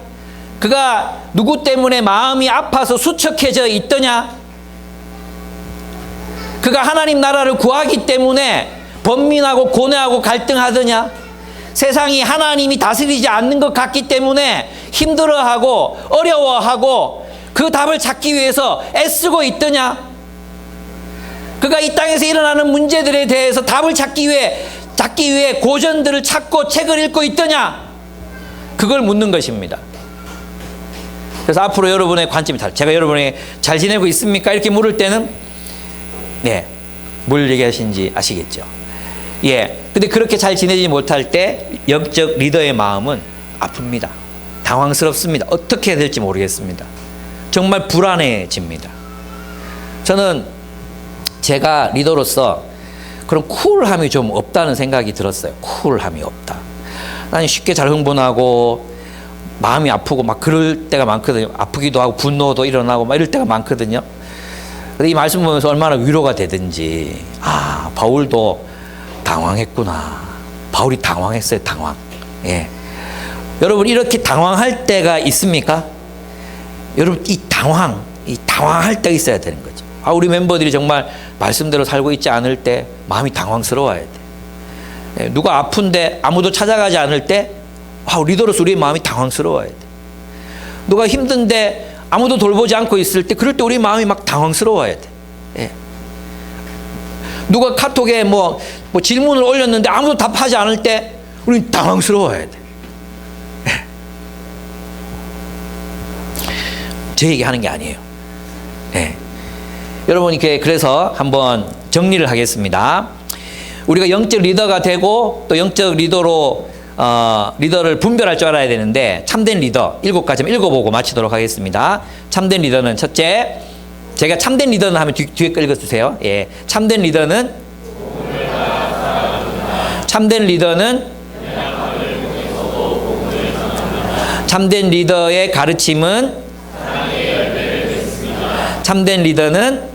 그가 누구 때문에 마음이 아파서 수척해져 있더냐, 그가 하나님 나라를 구하기 때문에 번민하고 고뇌하고 갈등하더냐, 세상이 하나님이 다스리지 않는 것 같기 때문에 힘들어하고 어려워하고 그 답을 찾기 위해서 애쓰고 있더냐, 그가 이 땅에서 일어나는 문제들에 대해서 답을 찾기 위해 고전들을 찾고 책을 읽고 있더냐, 그걸 묻는 것입니다. 그래서 앞으로 여러분의 관점이 제가 여러분에게 잘 지내고 있습니까? 이렇게 물을 때는 뭘 얘기하시는지 아시겠죠? 근데 그렇게 잘 지내지 못할 때 영적 리더의 마음은 아픕니다. 당황스럽습니다. 어떻게 해야 될지 모르겠습니다. 정말 불안해집니다. 저는 제가 리더로서 그런 쿨함이 좀 없다는 생각이 들었어요. 쿨함이 없다. 나는 쉽게 잘 흥분하고 마음이 아프고 막 그럴 때가 많거든요. 아프기도 하고 분노도 일어나고 막 이럴 때가 많거든요. 근데 이 말씀 보면서 얼마나 위로가 되든지, 바울도 당황했구나. 바울이 당황했어요. 당황. 여러분, 이렇게 당황할 때가 있습니까? 여러분, 이 당황할 때가 있어야 되는 거죠. 우리 멤버들이 정말 말씀대로 살고 있지 않을 때 마음이 당황스러워야 돼. 누가 아픈데 아무도 찾아가지 않을 때 리더로서 우리의 마음이 당황스러워야 돼. 누가 힘든데 아무도 돌보지 않고 있을 때 그럴 때 우리 마음이 막 당황스러워야 돼. 누가 카톡에 뭐 질문을 올렸는데 아무도 답하지 않을 때 우리는 당황스러워야 돼. 제 얘기하는 게 아니에요. 여러분, 이렇게 그래서 한번 정리를 하겠습니다. 우리가 영적 리더가 되고 또 영적 리더로 리더를 분별할 줄 알아야 되는데, 참된 리더 7가지 읽어보고 마치도록 하겠습니다. 참된 리더는 첫째, 제가 참된 리더는 하면 뒤에 거 읽어주세요. 참된 리더는 참된 리더의 가르침은 참된 리더는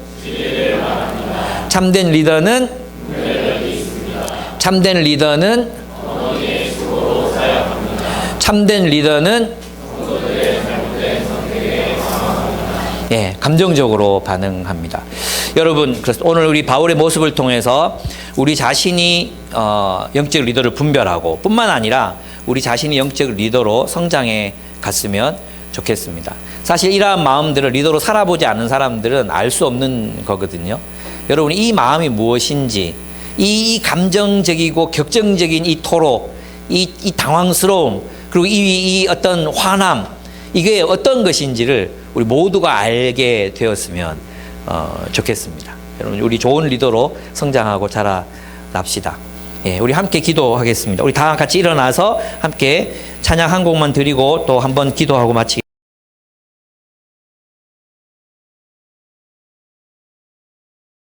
감정적으로 반응합니다. 여러분, 그래서 오늘 우리 바울의 모습을 통해서 우리 자신이 영적 리더를 분별하고 뿐만 아니라 우리 자신이 영적 리더로 성장해 갔으면 좋겠습니다. 사실 이러한 마음들을 리더로 살아보지 않은 사람들은 알 수 없는 거거든요. 여러분, 이 마음이 무엇인지, 이 감정적이고 격정적인 이 토로, 이 당황스러움, 그리고 이 어떤 화남, 이게 어떤 것인지를 우리 모두가 알게 되었으면 좋겠습니다. 여러분, 우리 좋은 리더로 성장하고 자라납시다. 우리 함께 기도하겠습니다. 우리 다 같이 일어나서 함께 찬양 한 곡만 드리고 또 한번 기도하고 마치겠습니다.